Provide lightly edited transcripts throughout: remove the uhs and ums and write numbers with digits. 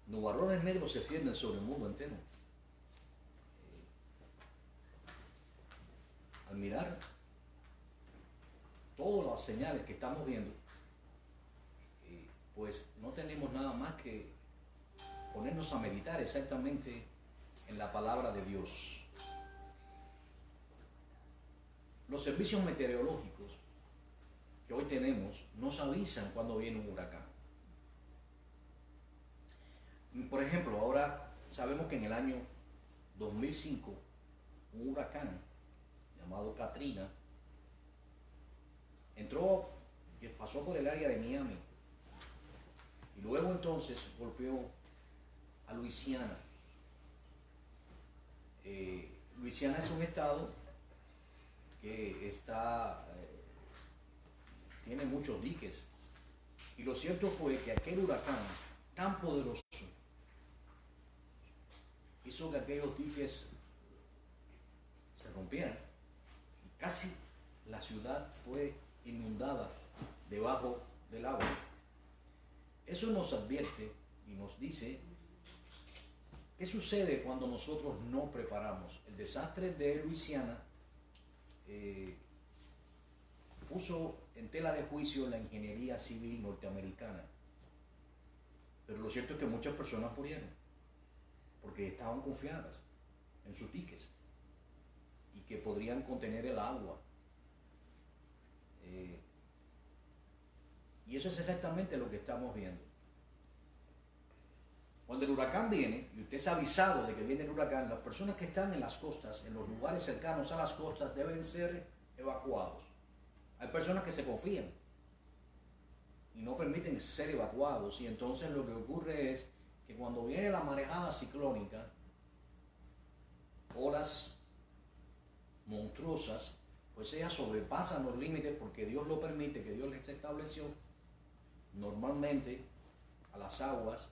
nubarrones negros se ciernen sobre el mundo entero. Al mirar todas las señales que estamos viendo, pues no tenemos nada más que ponernos a meditar exactamente en la palabra de Dios. Los servicios meteorológicos que hoy tenemos nos avisan cuando viene un huracán. Por ejemplo, ahora sabemos que en el año 2005 un huracán llamado Katrina entró y pasó por el área de Miami y luego entonces golpeó a Luisiana. Luisiana es un estado que tiene muchos diques, y lo cierto fue que aquel huracán tan poderoso hizo que aquellos diques se rompieran y casi la ciudad fue inundada debajo del agua. Eso nos advierte y nos dice qué sucede cuando nosotros no preparamos. El desastre de Luisiana puso en tela de juicio la ingeniería civil norteamericana, pero lo cierto es que muchas personas murieron porque estaban confiadas en sus diques y que podrían contener el agua. Y eso es exactamente lo que estamos viendo. Cuando el huracán viene, y usted es avisado de que viene el huracán, las personas que están en las costas, en los lugares cercanos a las costas, deben ser evacuados. Hay personas que se confían y no permiten ser evacuados, y entonces lo que ocurre es que cuando viene la marejada ciclónica, olas monstruosas, pues ellas sobrepasan los límites porque Dios lo permite, que Dios les estableció normalmente a las aguas,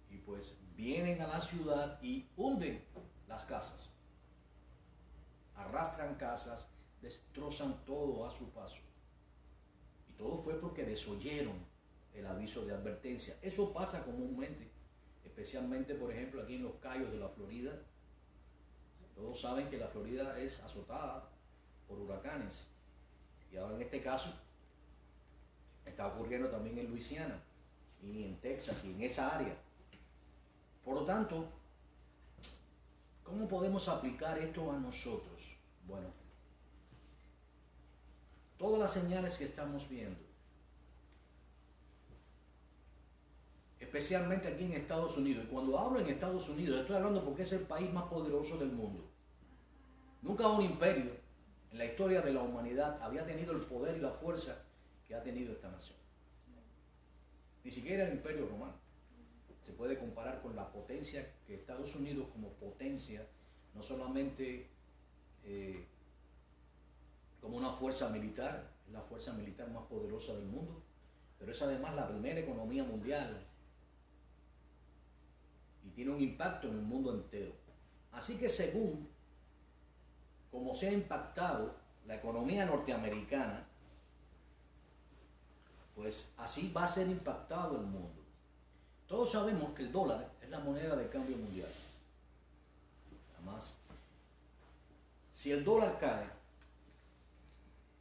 y pues vienen a la ciudad y hunden las casas, arrastran casas, destrozan todo a su paso. Y todo fue porque desoyeron el aviso de advertencia. Eso pasa comúnmente, especialmente por ejemplo aquí en los Cayos de la Florida. Todos saben que la Florida es azotada por huracanes, y ahora en este caso está ocurriendo también en Luisiana y en Texas y en esa área. Por lo tanto, ¿cómo podemos aplicar esto a nosotros? Bueno, todas las señales que estamos viendo, especialmente aquí en Estados Unidos, y cuando hablo en Estados Unidos estoy hablando porque es el país más poderoso del mundo. Nunca un imperio en la historia de la humanidad había tenido el poder y la fuerza que ha tenido esta nación. Ni siquiera el Imperio Romano se puede comparar con la potencia que Estados Unidos, como potencia, no solamente como una fuerza militar, es la fuerza militar más poderosa del mundo, pero es además la primera economía mundial y tiene un impacto en el mundo entero. Así que según como se ha impactado la economía norteamericana, pues así va a ser impactado el mundo. Todos sabemos que el dólar es la moneda de cambio mundial. Además, si el dólar cae,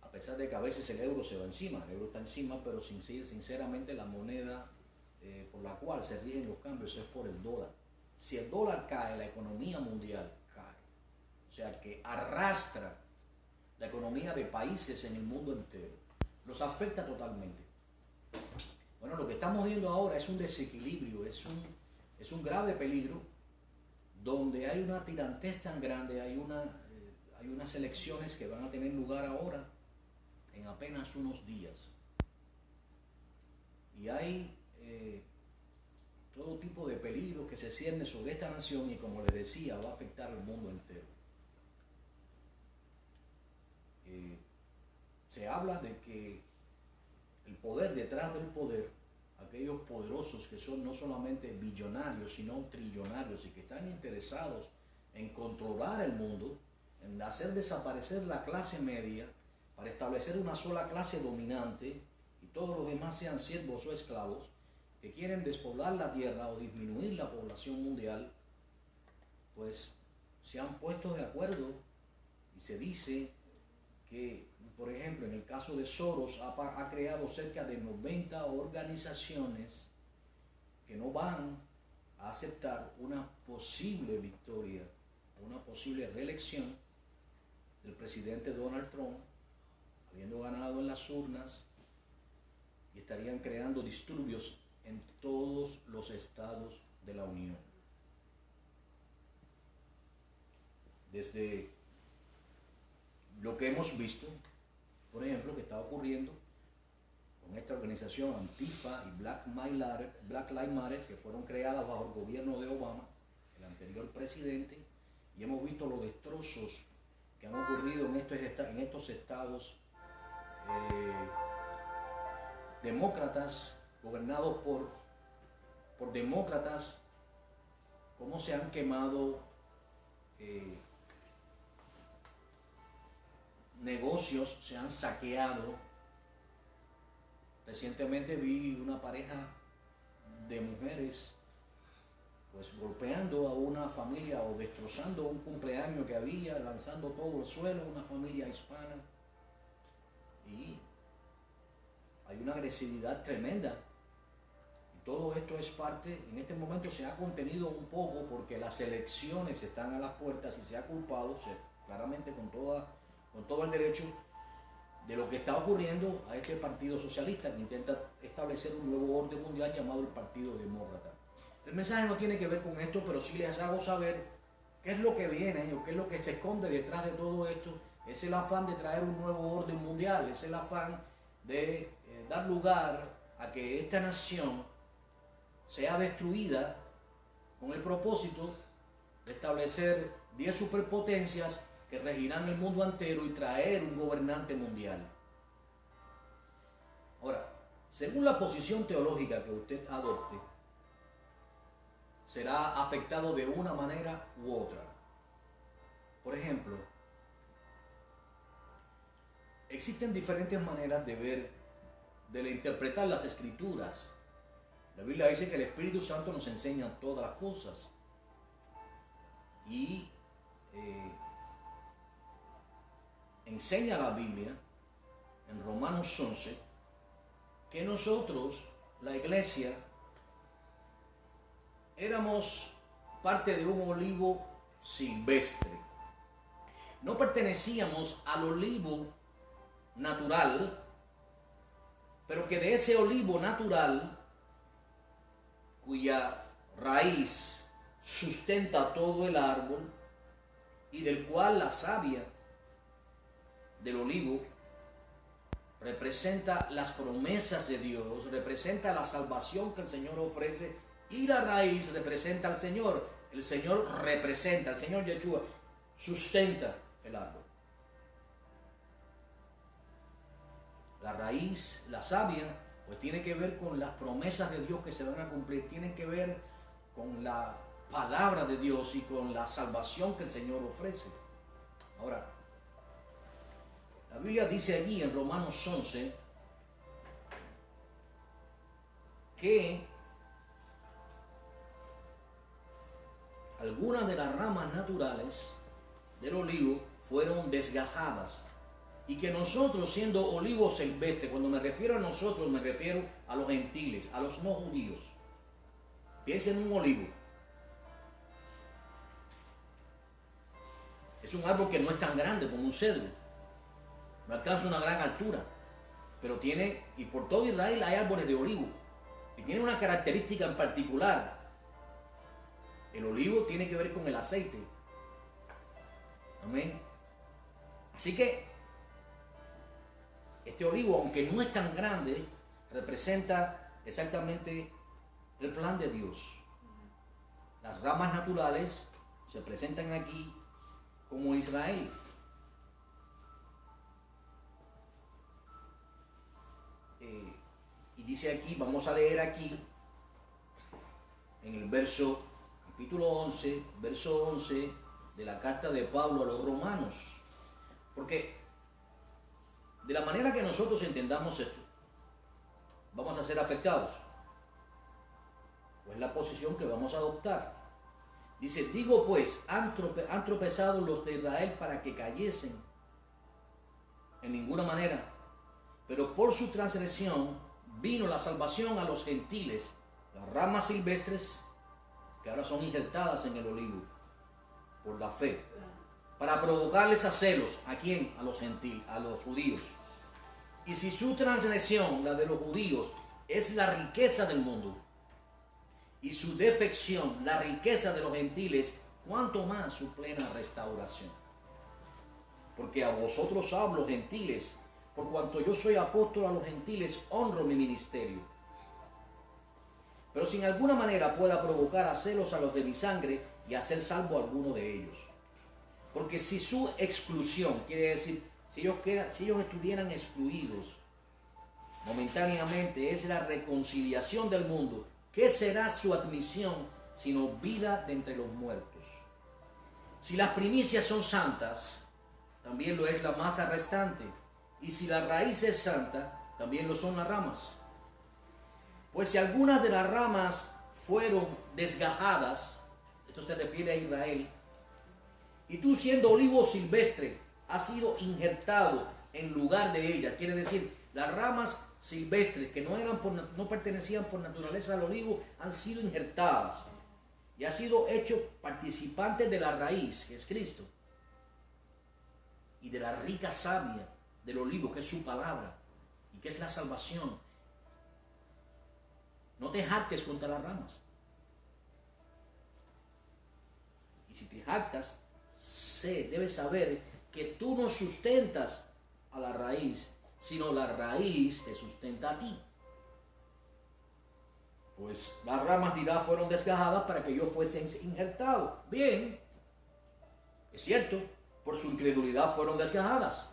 a pesar de que a veces el euro se va encima, el euro está encima, pero sinceramente la moneda por la cual se rigen los cambios es por el dólar. Si el dólar cae, la economía mundial cae. O sea que arrastra la economía de países en el mundo entero. Los afecta totalmente. Bueno, lo que estamos viendo ahora es un desequilibrio, es un grave peligro, donde hay una tirantez tan grande, hay unas elecciones que van a tener lugar ahora en apenas unos días. Y hay todo tipo de peligro que se cierne sobre esta nación y, como les decía, va a afectar al mundo entero. Se habla de que el poder detrás del poder, aquellos poderosos que son no solamente billonarios, sino trillonarios y que están interesados en controlar el mundo, en hacer desaparecer la clase media para establecer una sola clase dominante y todos los demás sean siervos o esclavos, que quieren despoblar la tierra o disminuir la población mundial, pues se han puesto de acuerdo y se dice que, por ejemplo, en el caso de Soros ha creado cerca de 90 organizaciones que no van a aceptar una posible victoria, una posible reelección del presidente Donald Trump, habiendo ganado en las urnas, y estarían creando disturbios en todos los estados de la Unión. Desde lo que hemos visto, por ejemplo, que está ocurriendo con esta organización Antifa y Black Lives Matter, que fueron creadas bajo el gobierno de Obama, el anterior presidente, y hemos visto los destrozos que han ocurrido en estos estados demócratas, gobernados por demócratas, cómo se han quemado negocios, se han saqueado. Recientemente vi una pareja de mujeres pues golpeando a una familia o destrozando un cumpleaños que había, lanzando todo al suelo, una familia hispana. Y hay una agresividad tremenda. Y todo esto es parte, en este momento se ha contenido un poco porque las elecciones están a las puertas y se ha culpado claramente con todo el derecho de lo que está ocurriendo a este Partido Socialista que intenta establecer un nuevo orden mundial llamado el Partido Demócrata. El mensaje no tiene que ver con esto, pero sí les hago saber qué es lo que viene o qué es lo que se esconde detrás de todo esto. Es el afán de traer un nuevo orden mundial, es el afán de dar lugar a que esta nación sea destruida con el propósito de establecer 10 superpotencias que regirán el mundo entero y traer un gobernante mundial. Ahora, según la posición teológica que usted adopte, será afectado de una manera u otra. Por ejemplo, existen diferentes maneras de ver, de interpretar las escrituras. La Biblia dice que el Espíritu Santo nos enseña todas las cosas. Y enseña la Biblia en Romanos 11 que nosotros, la iglesia, éramos parte de un olivo silvestre. No pertenecíamos al olivo natural, pero que de ese olivo natural, cuya raíz sustenta todo el árbol y del cual la savia del olivo representa las promesas de Dios, representa la salvación que el Señor ofrece, y la raíz representa al Señor. El Señor representa, el Señor Yeshua sustenta el árbol. La raíz, la savia, pues tiene que ver con las promesas de Dios que se van a cumplir, tiene que ver con la palabra de Dios y con la salvación que el Señor ofrece. Ahora, la Biblia dice allí en Romanos 11 que algunas de las ramas naturales del olivo fueron desgajadas y que nosotros, siendo olivos silvestres, cuando me refiero a nosotros me refiero a los gentiles, a los no judíos. Piensen en un olivo. Es un árbol que no es tan grande como un cedro, no alcanza una gran altura, pero tiene, y por todo Israel hay árboles de olivo, y tiene una característica en particular. El olivo tiene que ver con el aceite. Amén. Así que este olivo, aunque no es tan grande, representa exactamente el plan de Dios. Las ramas naturales se presentan aquí como Israel. Y dice aquí, vamos a leer aquí, en el capítulo 11, verso 11 de la carta de Pablo a los romanos. Porque de la manera que nosotros entendamos esto, vamos a ser afectados. Pues la posición que vamos a adoptar. Dice, digo pues, han tropezado los de Israel para que cayesen. En ninguna manera. Pero por su transgresión vino la salvación a los gentiles, las ramas silvestres que ahora son injertadas en el olivo, por la fe, para provocarles a celos. ¿A quién? A los gentiles, a los judíos. Y si su transgresión, la de los judíos, es la riqueza del mundo, y su defección, la riqueza de los gentiles, cuánto más su plena restauración. Porque a vosotros hablo, gentiles, por cuanto yo soy apóstol a los gentiles, honro mi ministerio. Pero si en alguna manera pueda provocar a celos a los de mi sangre y hacer salvo a alguno de ellos. Porque si su exclusión, quiere decir, si ellos estuvieran excluidos momentáneamente, es la reconciliación del mundo, ¿qué será su admisión sino vida de entre los muertos? Si las primicias son santas, también lo es la masa restante. Y si la raíz es santa, también lo son las ramas. Pues si algunas de las ramas fueron desgajadas, esto se refiere a Israel, y tú siendo olivo silvestre, has sido injertado en lugar de ellas, quiere decir, las ramas silvestres que no pertenecían por naturaleza al olivo, han sido injertadas y ha sido hecho participantes de la raíz, que es Cristo, y de la rica savia del olivo, que es su palabra y que es la salvación. No te jactes contra las ramas. Y si te jactas, debes saber que tú no sustentas a la raíz, sino la raíz te sustenta a ti. Pues las ramas, dirá, fueron desgajadas para que yo fuese injertado. Bien, es cierto, por su incredulidad fueron desgajadas.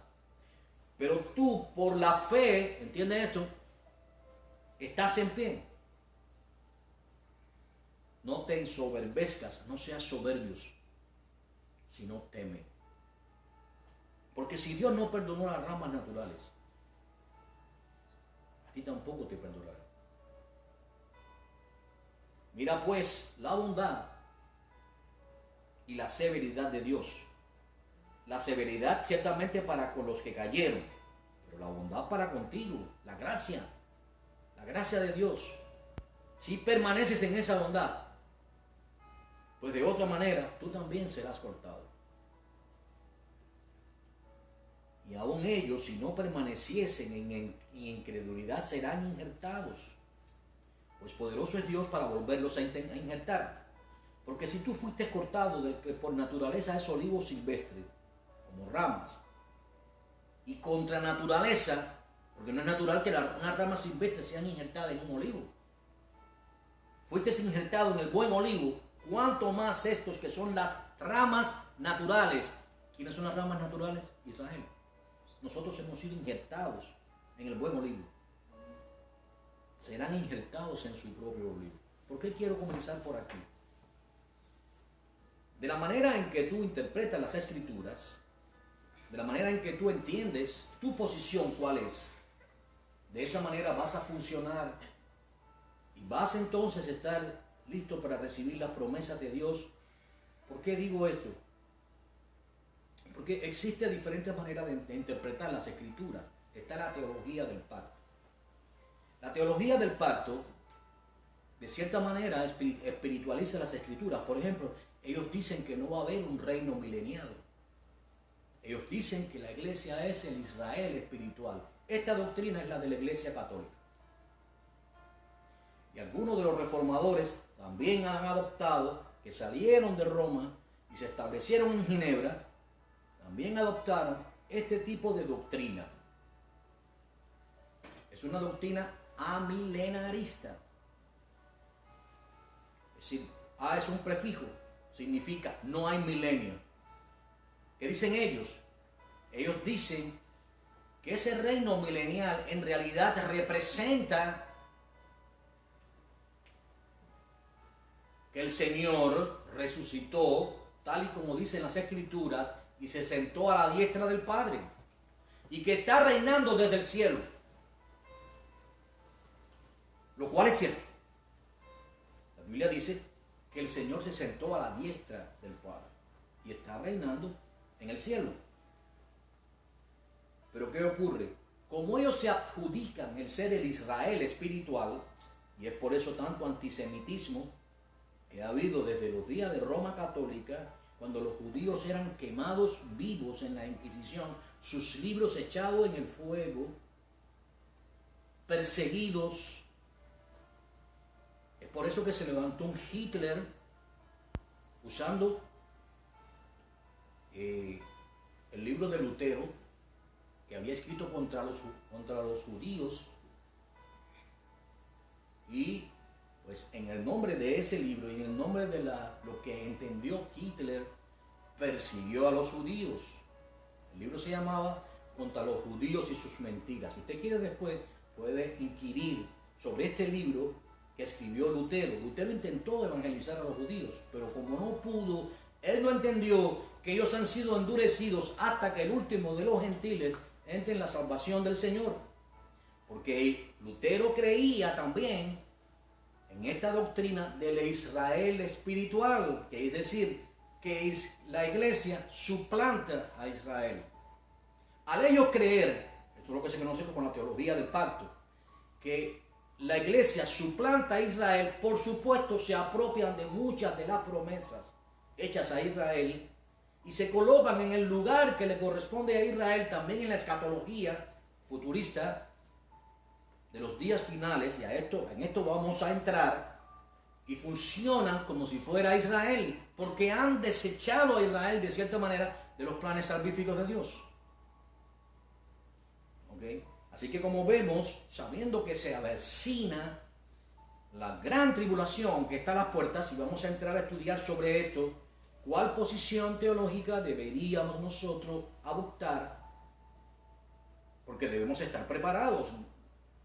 Pero tú, por la fe, ¿entiendes esto? Estás en pie. No te ensoberbezcas, no seas soberbios, sino teme. Porque si Dios no perdonó las ramas naturales, a ti tampoco te perdonará. Mira pues la bondad y la severidad de Dios. La severidad ciertamente para con los que cayeron, pero la bondad para contigo, la gracia de Dios. Si permaneces en esa bondad, pues de otra manera tú también serás cortado. Y aún ellos, si no permaneciesen en incredulidad, serán injertados. Pues poderoso es Dios para volverlos a injertar. Porque si tú fuiste cortado del que por naturaleza es olivo silvestre, como ramas, y contra naturaleza, porque no es natural que unas ramas silvestres sean injertadas en un olivo. Fuiste injertado en el buen olivo, cuánto más estos que son las ramas naturales. ¿Quiénes son las ramas naturales? Israel. Nosotros hemos sido injertados en el buen olivo. Serán injertados en su propio olivo. ¿Por qué quiero comenzar por aquí? De la manera en que tú interpretas las Escrituras, de la manera en que tú entiendes tu posición cuál es, de esa manera vas a funcionar y vas entonces a estar listo para recibir las promesas de Dios. ¿Por qué digo esto? Porque existe diferentes maneras de interpretar las Escrituras. Está la teología del pacto. La teología del pacto, de cierta manera, espiritualiza las Escrituras. Por ejemplo, ellos dicen que no va a haber un reino milenial. Ellos dicen que la iglesia es el Israel espiritual. Esta doctrina es la de la Iglesia Católica. Y algunos de los reformadores también han adoptado, que salieron de Roma y se establecieron en Ginebra, también adoptaron este tipo de doctrina. Es una doctrina amilenarista. Es decir, A es un prefijo, significa no hay milenio. ¿Qué dicen ellos? Ellos dicen que ese reino milenial en realidad representa que el Señor resucitó, tal y como dicen las Escrituras, y se sentó a la diestra del Padre, y que está reinando desde el cielo. Lo cual es cierto. Biblia dice que el Señor se sentó a la diestra del Padre y está reinando en el cielo. Pero ¿qué ocurre? Como ellos se adjudican el ser el Israel espiritual, y es por eso tanto antisemitismo que ha habido desde los días de Roma Católica, cuando los judíos eran quemados vivos en la Inquisición, sus libros echados en el fuego, perseguidos. Es por eso que se levantó un Hitler usando el libro de Lutero, que había escrito contra los judíos, y pues en el nombre de ese libro y en el nombre de lo que entendió Hitler, persiguió a los judíos. El libro se llamaba Contra los judíos y sus mentiras. Si usted quiere después puede inquirir sobre este libro que escribió Lutero. Lutero intentó evangelizar a los judíos, pero como no pudo, él no entendió que ellos han sido endurecidos hasta que el último de los gentiles entre en la salvación del Señor. Porque Lutero creía también en esta doctrina del Israel espiritual, que es decir, que la iglesia suplanta a Israel. Al ellos creer, esto es lo que se conoce como la teología del pacto, que la iglesia suplanta a Israel, por supuesto se apropian de muchas de las promesas hechas a Israel y se colocan en el lugar que le corresponde a Israel, también en la escatología futurista de los días finales, y en esto vamos a entrar, y funcionan como si fuera Israel, porque han desechado a Israel de cierta manera de los planes salvíficos de Dios. ¿Okay? Así que como vemos, sabiendo que se avecina la gran tribulación que está a las puertas, y vamos a entrar a estudiar sobre esto, ¿cuál posición teológica deberíamos nosotros adoptar? Porque debemos estar preparados.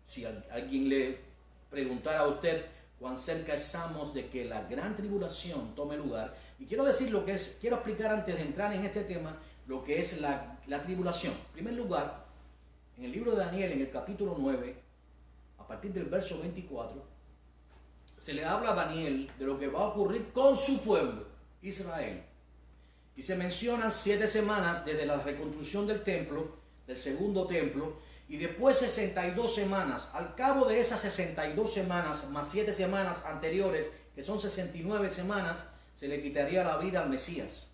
Si alguien le preguntara a usted cuán cerca estamos de que la gran tribulación tome lugar, y quiero decir quiero explicar antes de entrar en este tema, lo que es la tribulación. En primer lugar, en el libro de Daniel, en el capítulo 9, a partir del verso 24, se le habla a Daniel de lo que va a ocurrir con su pueblo, Israel. Y se mencionan 7 semanas desde la reconstrucción del templo, del segundo templo, y después 62 semanas. Al cabo de esas 62 semanas, más 7 semanas anteriores, que son 69 semanas, se le quitaría la vida al Mesías.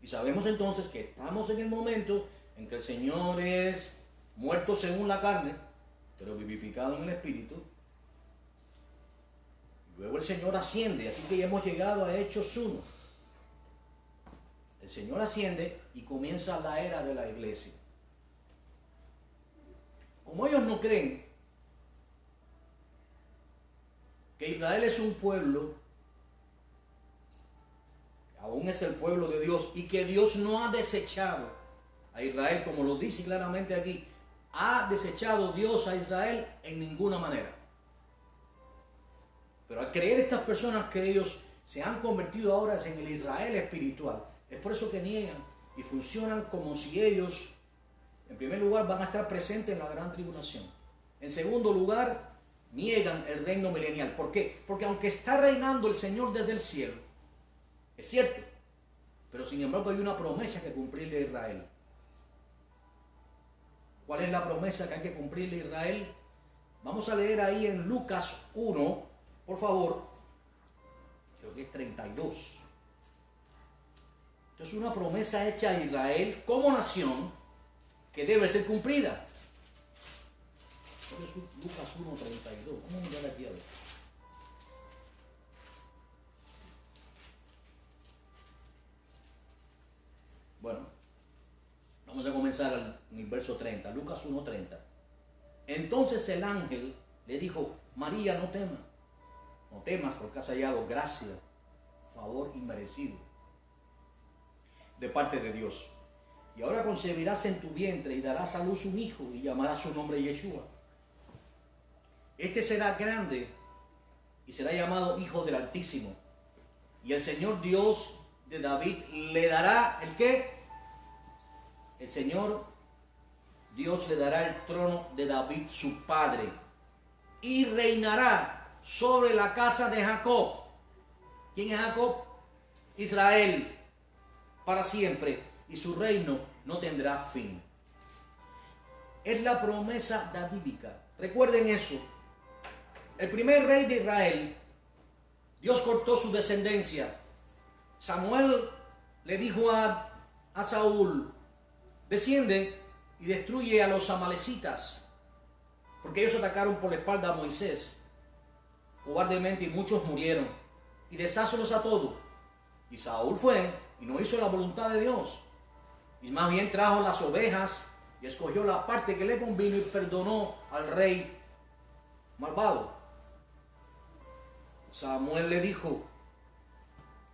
Y sabemos entonces que estamos en el momento en que el Señor es muerto según la carne, pero vivificado en el Espíritu. Luego el Señor asciende, así que ya hemos llegado a Hechos 1. El Señor asciende y comienza la era de la iglesia. Como ellos no creen que Israel es un pueblo, aún es el pueblo de Dios, y que Dios no ha desechado a Israel, como lo dice claramente aquí, ha desechado Dios a Israel en ninguna manera. Pero al creer estas personas que ellos se han convertido ahora en el Israel espiritual, es por eso que niegan y funcionan como si ellos, en primer lugar, van a estar presentes en la gran tribulación. En segundo lugar, niegan el reino milenial. ¿Por qué? Porque aunque está reinando el Señor desde el cielo, es cierto, pero sin embargo hay una promesa que cumplirle a Israel. ¿Cuál es la promesa que hay que cumplirle a Israel? Vamos a leer ahí en Lucas 1, por favor, creo que es 32. Esto es una promesa hecha a Israel como nación que debe ser cumplida. Lucas 1, 32. Vamos a mirar aquí a ver. Bueno, vamos a comenzar en el verso 30, Lucas 1, 30. Entonces el ángel le dijo: María, no temas porque has hallado gracia, favor inmerecido de parte de Dios. Y ahora concebirás en tu vientre y darás a luz un hijo y llamarás su nombre Yeshua. Este será grande y será llamado Hijo del Altísimo. Y el Señor Dios de David le dará ¿el qué? El Señor Dios le dará el trono de David su padre y reinará sobre la casa de Jacob. ¿Quién es Jacob? Israel, para siempre, y su reino no tendrá fin. Es la promesa davídica. Recuerden eso. El primer rey de Israel, Dios cortó su descendencia. Samuel le dijo a Saúl, desciende y destruye a los amalecitas, porque ellos atacaron por la espalda a Moisés cobardemente y muchos murieron, y desházlos a todos. Y Saúl fue y no hizo la voluntad de Dios, y más bien trajo las ovejas y escogió la parte que le convino y perdonó al rey malvado. Samuel le dijo,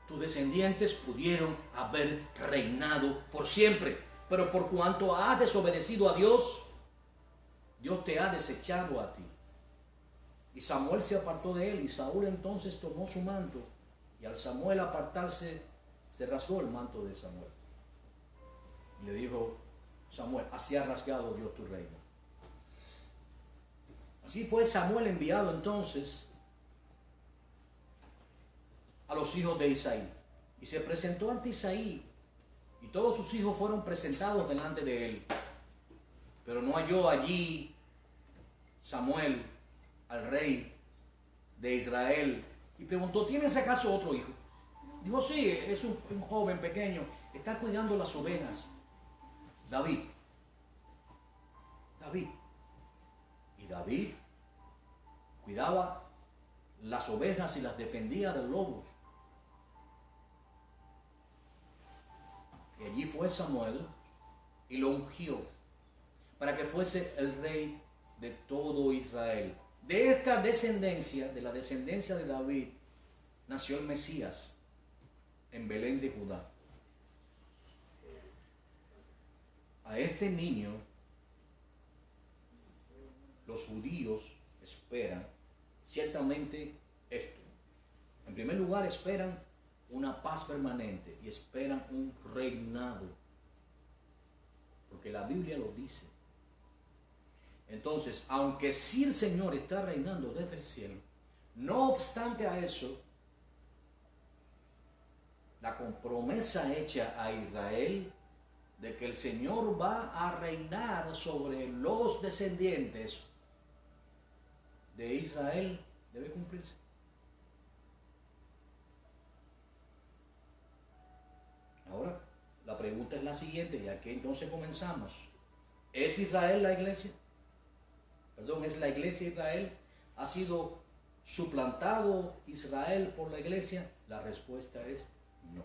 tus descendientes pudieron haber reinado por siempre, pero por cuanto has desobedecido a Dios, Dios te ha desechado a ti. Y Samuel se apartó de él, y Saúl entonces tomó su manto, y al Samuel apartarse, se rasgó el manto de Samuel. Y le dijo Samuel, así ha rasgado Dios tu reino. Así fue Samuel enviado entonces a los hijos de Isaí. Y se presentó ante Isaí, y todos sus hijos fueron presentados delante de él. Pero no halló allí Samuel al rey de Israel, y preguntó, ¿tienes acaso otro hijo? Dijo, sí, es un joven pequeño, está cuidando las ovejas. David. Y David cuidaba las ovejas y las defendía del lobo. Y allí fue Samuel y lo ungió para que fuese el rey de todo Israel. De esta descendencia, de la descendencia de David, nació el Mesías en Belén de Judá. A este niño los judíos esperan ciertamente esto. En primer lugar, esperan una paz permanente y esperan un reinado, porque la Biblia lo dice. Entonces, aunque sí el Señor está reinando desde el cielo, no obstante a eso, la promesa hecha a Israel de que el Señor va a reinar sobre los descendientes de Israel debe cumplirse. Ahora, la pregunta es la siguiente, y aquí entonces comenzamos. ¿Es Israel la iglesia? ¿Es la iglesia Israel? ¿Ha sido suplantado Israel por la iglesia? La respuesta es no.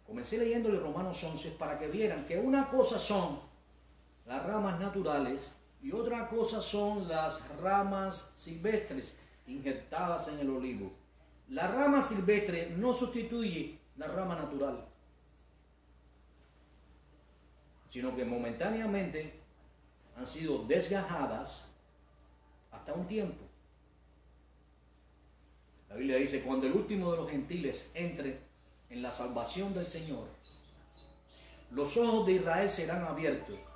Comencé leyéndole Romanos 11 para que vieran que una cosa son las ramas naturales y otra cosa son las ramas silvestres injertadas en el olivo. La rama silvestre no sustituye la rama natural, sino que momentáneamente han sido desgajadas hasta un tiempo. La Biblia dice, cuando el último de los gentiles entre en la salvación del Señor, los ojos de Israel serán abiertos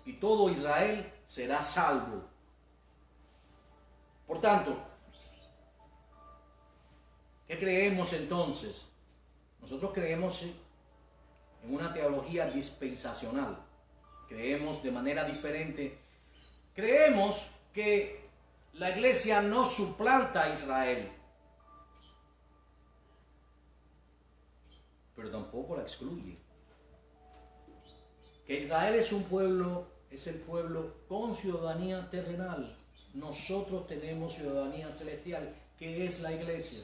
y todo Israel será salvo. Por tanto, ¿qué creemos entonces? Nosotros creemos en una teología dispensacional. Creemos de manera diferente. Creemos que la iglesia no suplanta a Israel, pero tampoco la excluye. Que Israel es un pueblo, es el pueblo con ciudadanía terrenal. Nosotros tenemos ciudadanía celestial, que es la iglesia.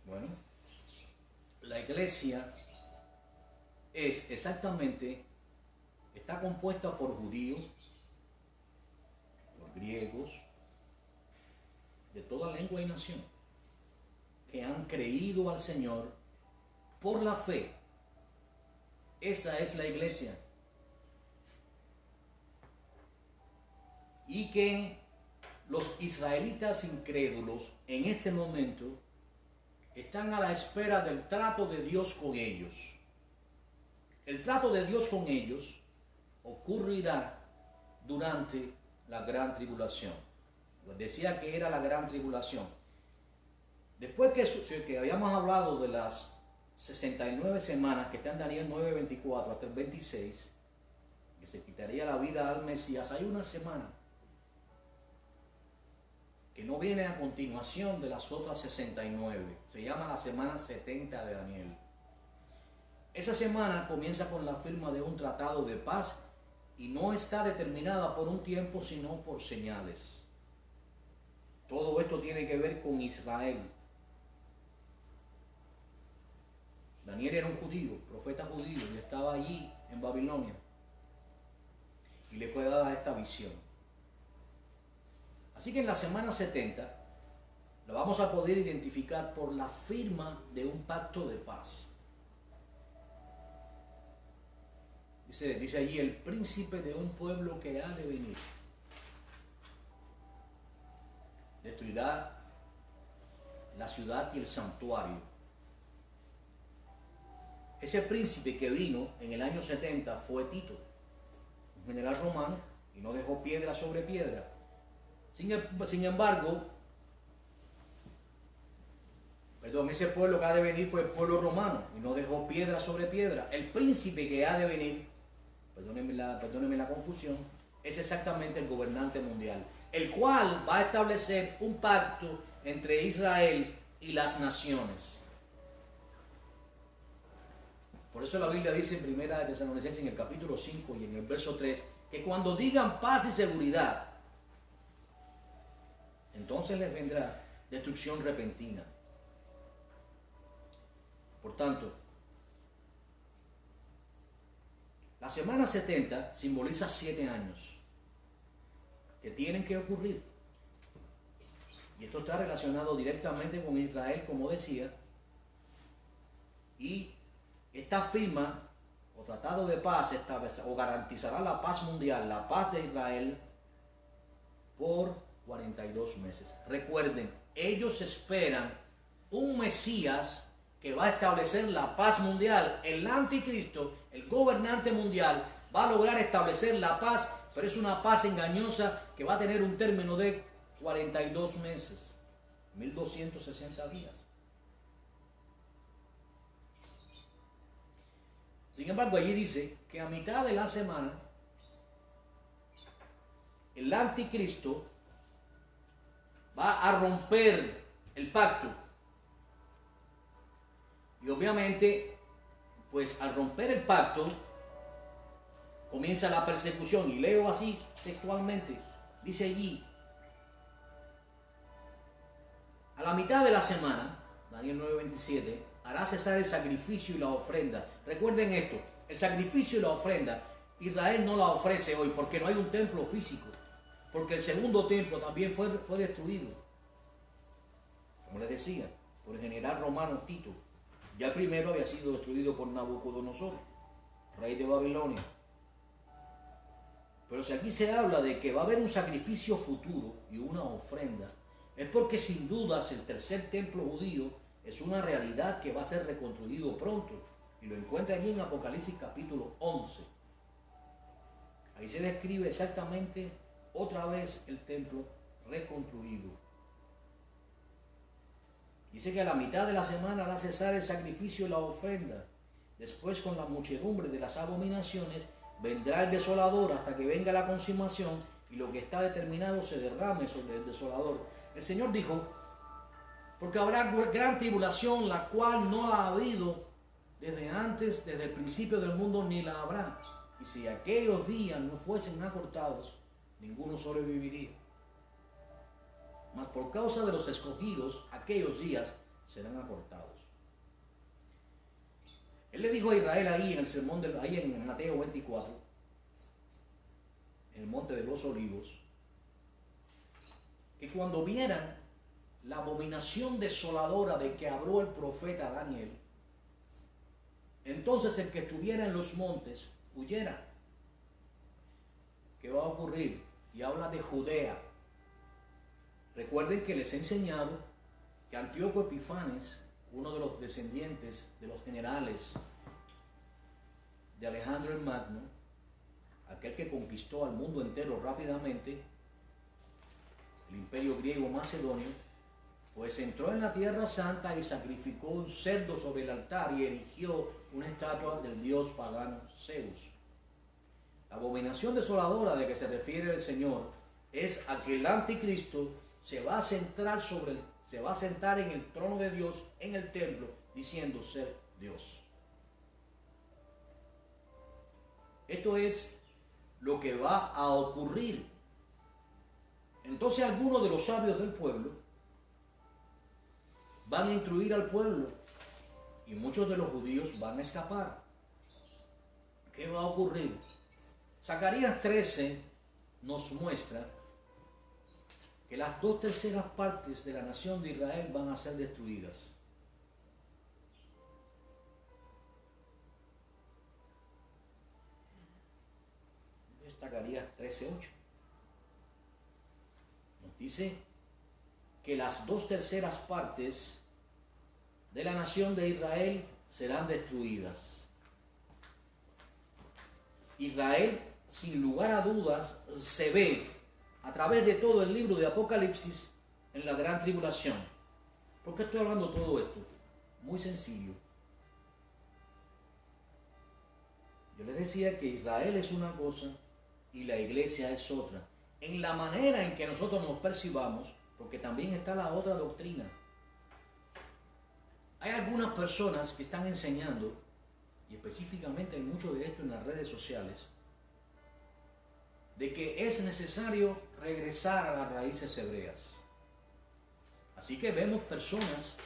Bueno, la iglesia es exactamente, está compuesta por judíos, por griegos, de toda lengua y nación, que han creído al Señor por la fe. Esa es la iglesia. Y que los israelitas incrédulos en este momento están a la espera del trato de Dios con ellos. El trato de Dios con ellos ocurrirá durante la gran tribulación. Pues decía que era la gran tribulación. Después que habíamos hablado de las 69 semanas que está en Daniel 9:24 hasta el 26, que se quitaría la vida al Mesías, hay una semana que no viene a continuación de las otras 69. Se llama la semana 70 de Daniel. Esa semana comienza con la firma de un tratado de paz y no está determinada por un tiempo, sino por señales. Todo esto tiene que ver con Israel. Daniel era un judío, profeta judío, y estaba allí en Babilonia. Y le fue dada esta visión. Así que en la semana 70 la vamos a poder identificar por la firma de un pacto de paz. Dice allí, el príncipe de un pueblo que ha de venir destruirá la ciudad y el santuario. Ese príncipe que vino en el año 70 fue Tito, un general romano, y no dejó piedra sobre piedra. Sin embargo, ese pueblo que ha de venir fue el pueblo romano y no dejó piedra sobre piedra. El príncipe que ha de venir, perdónenme la confusión, es exactamente el gobernante mundial, el cual va a establecer un pacto entre Israel y las naciones. Por eso la Biblia dice en 1 Tesalonicenses, en el capítulo 5 y en el verso 3, que cuando digan paz y seguridad, entonces les vendrá destrucción repentina. Por tanto, la semana 70 simboliza 7 años que tienen que ocurrir. Y esto está relacionado directamente con Israel, como decía. Y esta firma o tratado de paz o garantizará la paz mundial, la paz de Israel, por 42 meses. Recuerden, ellos esperan un Mesías que va a establecer la paz mundial. El anticristo, el gobernante mundial, va a lograr establecer la paz, pero es una paz engañosa que va a tener un término de 42 meses, 1260 días. Sin embargo, allí dice que a mitad de la semana, el anticristo va a romper el pacto. Y obviamente, pues al romper el pacto, comienza la persecución. Y leo así textualmente, dice allí, a la mitad de la semana, Daniel 9:27, hará cesar el sacrificio y la ofrenda. Recuerden esto, el sacrificio y la ofrenda, Israel no la ofrece hoy porque no hay un templo físico. Porque el segundo templo también fue destruido, como les decía, por el general romano Tito. Ya el primero había sido destruido por Nabucodonosor, rey de Babilonia. Pero si aquí se habla de que va a haber un sacrificio futuro y una ofrenda, es porque sin dudas el tercer templo judío es una realidad que va a ser reconstruido pronto. Y lo encuentra allí en Apocalipsis capítulo 11. Ahí se describe exactamente otra vez el templo reconstruido. Dice que a la mitad de la semana hará cesar el sacrificio y la ofrenda. Después, con la muchedumbre de las abominaciones, vendrá el desolador hasta que venga la consumación y lo que está determinado se derrame sobre el desolador. El Señor dijo, porque habrá gran tribulación, la cual no ha habido desde antes, desde el principio del mundo, ni la habrá. Y si aquellos días no fuesen acortados, ninguno sobreviviría. Mas por causa de los escogidos, aquellos días serán acortados. Él le dijo a Israel ahí en el sermón, ahí en Mateo 24, en el monte de los olivos, que cuando vieran la abominación desoladora de que habló el profeta Daniel, entonces el que estuviera en los montes huyera. ¿Qué va a ocurrir? Y habla de Judea. Recuerden que les he enseñado que Antíoco Epifanes, uno de los descendientes de los generales de Alejandro el Magno, aquel que conquistó al mundo entero rápidamente, el imperio griego macedonio, pues entró en la tierra santa y sacrificó un cerdo sobre el altar y erigió una estatua del dios pagano Zeus. La abominación desoladora de que se refiere el Señor es a que el anticristo se va a sentar en el trono de Dios en el templo, diciendo ser Dios. Esto es lo que va a ocurrir. Entonces algunos de los sabios del pueblo van a instruir al pueblo y muchos de los judíos van a escapar. ¿Qué va a ocurrir? Zacarías 13 nos muestra que las 2/3 partes de la nación de Israel van a ser destruidas. Zacarías 13:8 nos dice que las 2/3 partes de la nación de Israel serán destruidas. Israel, sin lugar a dudas, se ve a través de todo el libro de Apocalipsis en la gran tribulación. ¿Por qué estoy hablando de todo esto? Muy sencillo. Yo les decía que Israel es una cosa y la iglesia es otra. En la manera en que nosotros nos percibamos, porque también está la otra doctrina. Hay algunas personas que están enseñando, y específicamente hay mucho de esto en las redes sociales, de que es necesario regresar a las raíces hebreas. Así que vemos personas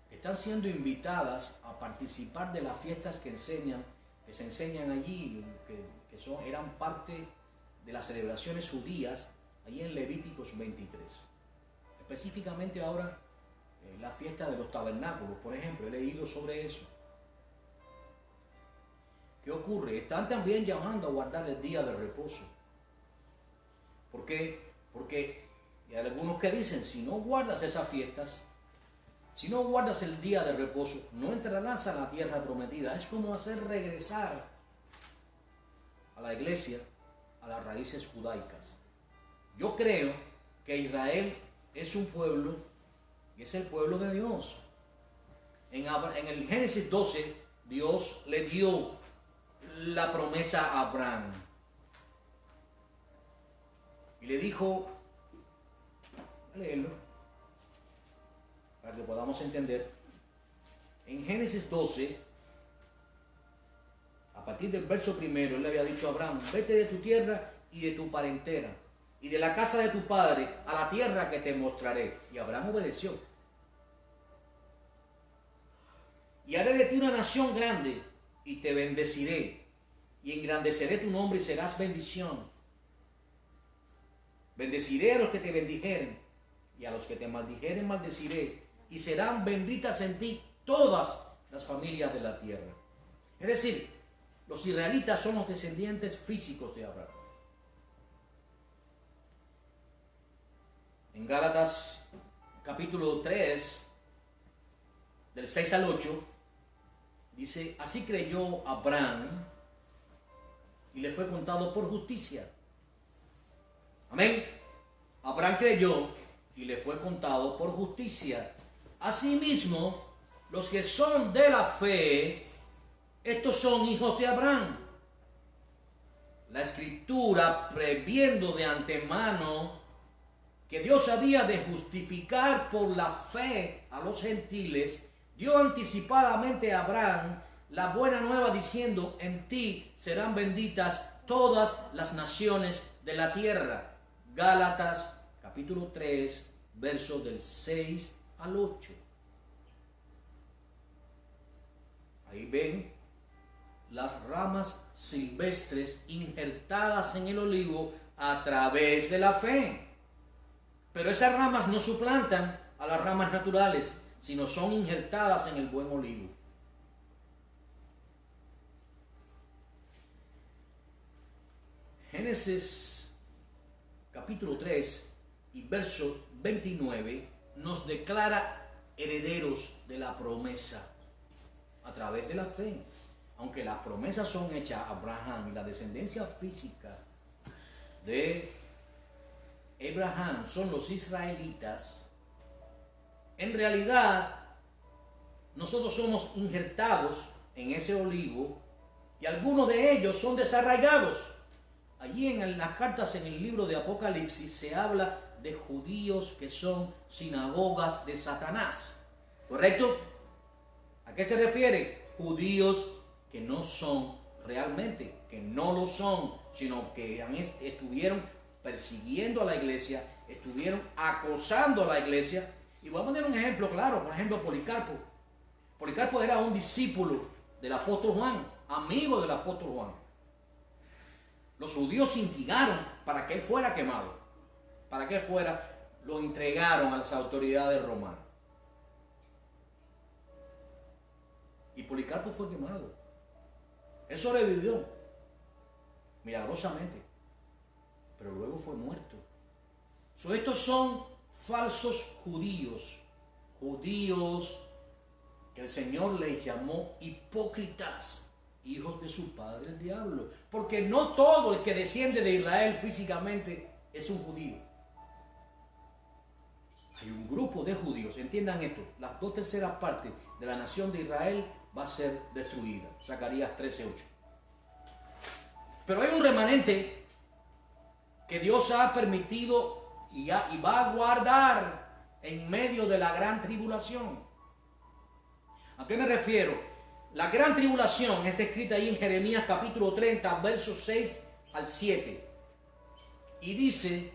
que están siendo invitadas a participar de las fiestas que se enseñan allí, que eran parte de las celebraciones judías, allí en Levíticos 23. Específicamente ahora, la fiesta de los tabernáculos, por ejemplo, he leído sobre eso. ¿Qué ocurre? Están también llamando a guardar el día de reposo. ¿Por qué? Porque hay algunos que dicen, si no guardas esas fiestas, si no guardas el día de reposo, no entrarás a la tierra prometida. Es como hacer regresar a la iglesia a las raíces judaicas. Yo creo que Israel es un pueblo y es el pueblo de Dios. En el Génesis 12, Dios le dio la promesa a Abraham. Y le dijo, voy a leerlo para que podamos entender. En Génesis 12, a partir del verso 1, él le había dicho a Abraham, vete de tu tierra y de tu parentela y de la casa de tu padre a la tierra que te mostraré. Y Abraham obedeció. Y haré de ti una nación grande y te bendeciré y engrandeceré tu nombre y serás bendición. Bendeciré a los que te bendijeren y a los que te maldijeren maldeciré y serán benditas en ti todas las familias de la tierra. Es decir, los israelitas son los descendientes físicos de Abraham. En Gálatas capítulo 3, del 6 al 8, dice, así creyó Abraham y le fue contado por justicia. Amén. Abraham creyó y le fue contado por justicia. Asimismo, los que son de la fe, estos son hijos de Abraham. La Escritura, previendo de antemano que Dios había de justificar por la fe a los gentiles, dio anticipadamente a Abraham la buena nueva diciendo, en ti serán benditas todas las naciones de la tierra. Gálatas capítulo 3, versos del 6 al 8. Ahí ven las ramas silvestres injertadas en el olivo a través de la fe. Pero esas ramas no suplantan a las ramas naturales, sino son injertadas en el buen olivo. Génesis capítulo 3 y verso 29 nos declara herederos de la promesa a través de la fe. Aunque las promesas son hechas a Abraham y la descendencia física de Abraham son los israelitas, en realidad nosotros somos injertados en ese olivo y algunos de ellos son desarraigados. Allí en las cartas en el libro de Apocalipsis se habla de judíos que son sinagogas de Satanás. ¿Correcto? ¿A qué se refiere? Judíos que no son realmente, que no lo son, sino que estuvieron persiguiendo a la iglesia, estuvieron acosando a la iglesia. Y voy a poner un ejemplo claro, por ejemplo, Policarpo. Policarpo era un discípulo del apóstol Juan, amigo del apóstol Juan. Los judíos instigaron para que él fuera quemado, para que él fuera, lo entregaron a las autoridades romanas. Y Policarpo fue quemado. Él sobrevivió, milagrosamente, pero luego fue muerto. Estos son falsos judíos, judíos que el Señor les llamó hipócritas, hijos de su padre el diablo, porque no todo el que desciende de Israel físicamente es un judío. Hay un grupo de judíos, entiendan esto, las 2/3 partes de la nación de Israel va a ser destruida. Zacarías 13:8. Pero hay un remanente que Dios ha permitido y va a guardar en medio de la gran tribulación. ¿A qué me refiero? La gran tribulación está escrita ahí en Jeremías capítulo 30, versos 6 al 7. Y dice,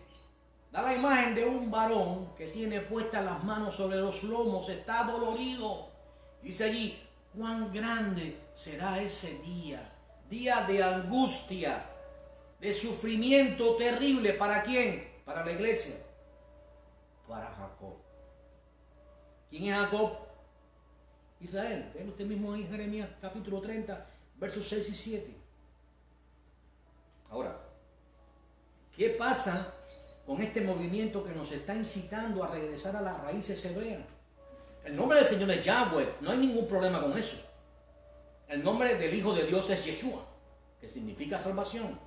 da la imagen de un varón que tiene puestas las manos sobre los lomos, está dolorido. Dice allí, cuán grande será ese día, día de angustia, de sufrimiento terrible. ¿Para quién? Para la iglesia. Para Jacob. ¿Quién es Jacob? Israel. Ven usted mismo en Jeremías capítulo 30, versos 6 y 7. Ahora, ¿qué pasa con este movimiento que nos está incitando a regresar a las raíces hebreas? El nombre del Señor es Yahweh, no hay ningún problema con eso. El nombre del Hijo de Dios es Yeshua, que significa salvación.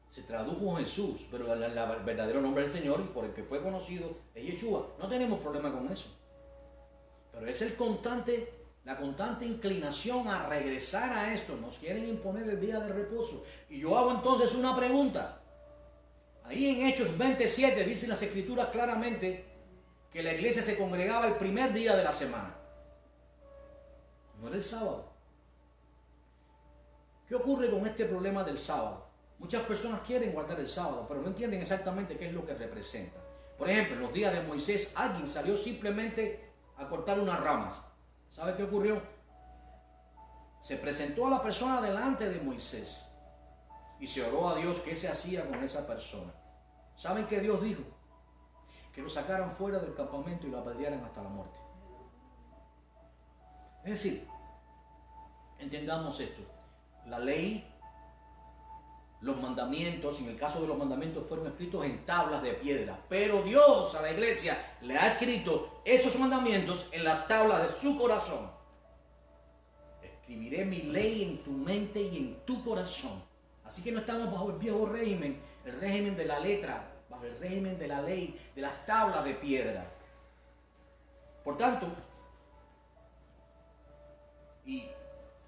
Se tradujo Jesús, pero el verdadero nombre del Señor y por el que fue conocido es Yeshua. No tenemos problema con eso. Pero es la constante inclinación a regresar a esto. Nos quieren imponer el día de reposo. Y yo hago entonces una pregunta. Ahí en Hechos 27 dicen las Escrituras claramente que la iglesia se congregaba el primer día de la semana. No era el sábado. ¿Qué ocurre con este problema del sábado? Muchas personas quieren guardar el sábado, pero no entienden exactamente qué es lo que representa. Por ejemplo, en los días de Moisés, alguien salió simplemente a cortar unas ramas. ¿Sabe qué ocurrió? Se presentó a la persona delante de Moisés y se oró a Dios qué se hacía con esa persona. ¿Saben qué Dios dijo? Que lo sacaran fuera del campamento y lo apedrearan hasta la muerte. Es decir, entendamos esto. La ley, los mandamientos, en el caso de los mandamientos, fueron escritos en tablas de piedra. Pero Dios a la iglesia le ha escrito esos mandamientos en las tablas de su corazón. Escribiré mi ley en tu mente y en tu corazón. Así que no estamos bajo el viejo régimen, el régimen de la letra, bajo el régimen de la ley, de las tablas de piedra. Por tanto, y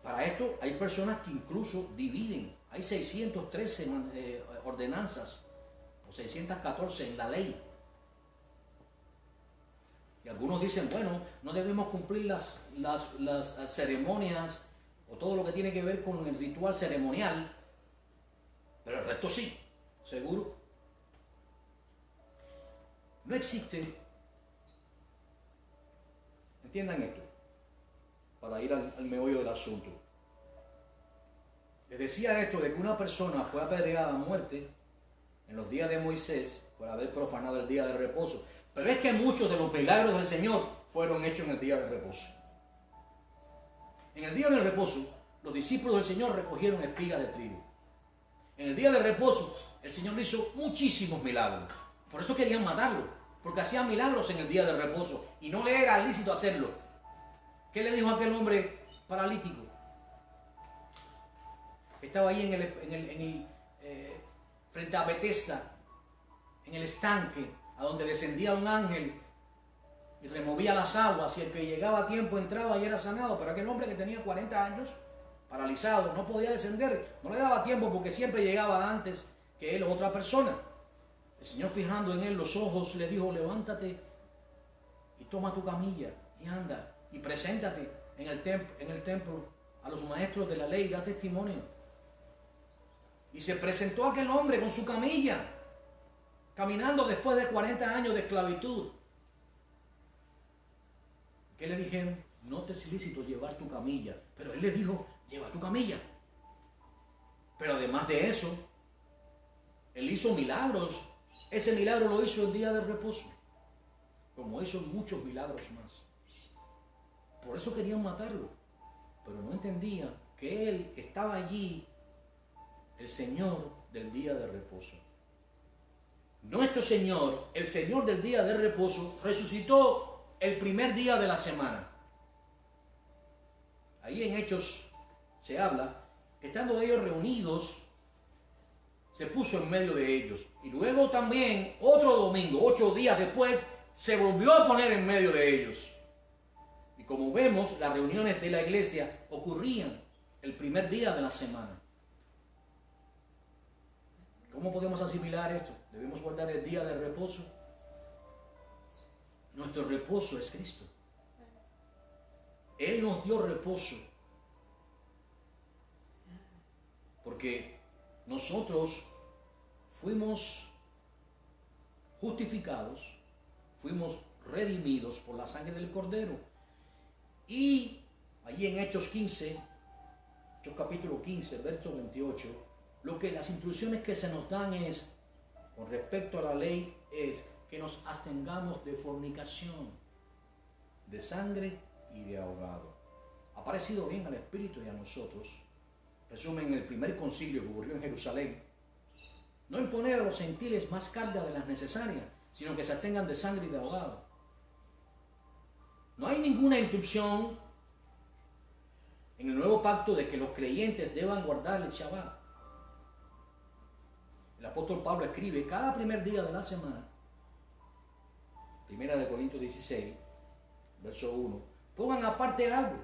para esto hay personas que incluso dividen. Hay 613 ordenanzas o 614 en la ley. Y algunos dicen, bueno, no debemos cumplir las ceremonias o todo lo que tiene que ver con el ritual ceremonial, pero el resto sí, seguro. No existe, entiendan esto, para ir al meollo del asunto. Les decía esto de que una persona fue apedreada a muerte en los días de Moisés por haber profanado el día de reposo. Pero es que muchos de los milagros del Señor fueron hechos en el día de reposo. En el día de reposo, los discípulos del Señor recogieron espigas de trigo. En el día de reposo, el Señor hizo muchísimos milagros. Por eso querían matarlo, porque hacían milagros en el día de reposo y no le era lícito hacerlo. ¿Qué le dijo a aquel hombre paralítico? Estaba ahí frente a Betesda. en el estanque, a donde descendía un ángel y removía las aguas, y el que llegaba a tiempo entraba y era sanado. Pero aquel hombre que tenía 40 años, paralizado, no podía descender, no le daba tiempo porque siempre llegaba antes que él o otra persona. El Señor, fijando en él los ojos, le dijo: levántate y toma tu camilla y anda y preséntate en el templo a los maestros de la ley y da testimonio. Y se presentó aquel hombre con su camilla, caminando después de 40 años de esclavitud. ¿Qué le dijeron? No te es lícito llevar tu camilla. Pero él le dijo: lleva tu camilla. Pero además de eso, él hizo milagros. Ese milagro lo hizo el día de reposo, como hizo muchos milagros más. Por eso querían matarlo, pero no entendían que él estaba allí, el Señor del día de reposo. Nuestro Señor, el Señor del día de reposo, resucitó el primer día de la semana. Ahí en Hechos se habla que estando ellos reunidos, se puso en medio de ellos. Y luego también otro domingo, 8 días después, se volvió a poner en medio de ellos. Y como vemos, las reuniones de la iglesia ocurrían el primer día de la semana. ¿Cómo podemos asimilar esto? Debemos guardar el día de reposo. Nuestro reposo es Cristo. Él nos dio reposo. Porque nosotros fuimos justificados, fuimos redimidos por la sangre del Cordero. Y allí en Hechos 15, Hechos capítulo 15, verso 28, las instrucciones que se nos dan es, con respecto a la ley, es que nos abstengamos de fornicación, de sangre y de ahogado. Ha parecido bien al Espíritu y a nosotros, resumen, el primer concilio que ocurrió en Jerusalén, no imponer a los gentiles más carga de las necesarias, sino que se abstengan de sangre y de ahogado. No hay ninguna instrucción en el nuevo pacto de que los creyentes deban guardar el Shabbat. El apóstol Pablo escribe cada primer día de la semana, 1 Corintios 16, verso 1, pongan aparte algo,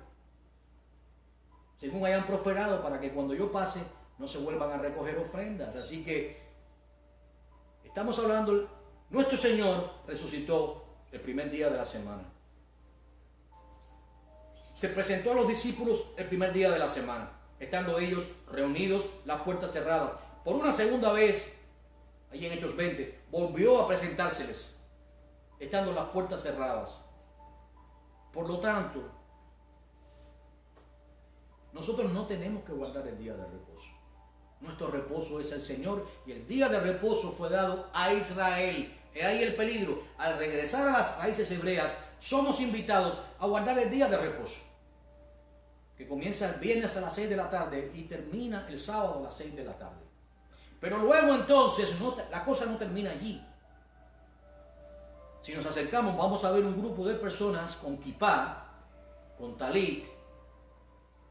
según hayan prosperado, para que cuando yo pase no se vuelvan a recoger ofrendas. Así que estamos hablando, nuestro Señor resucitó el primer día de la semana. Se presentó a los discípulos el primer día de la semana, estando ellos reunidos, las puertas cerradas. Por una segunda vez, allí en Hechos 20, volvió a presentárseles, estando las puertas cerradas. Por lo tanto, nosotros no tenemos que guardar el día de reposo. Nuestro reposo es el Señor, y el día de reposo fue dado a Israel. He ahí el peligro. Al regresar a las raíces hebreas, somos invitados a guardar el día de reposo, que comienza el viernes a las 6 de la tarde y termina el sábado a las 6 de la tarde. Pero luego entonces la cosa no termina allí. Si nos acercamos, vamos a ver un grupo de personas con kipá, con talit,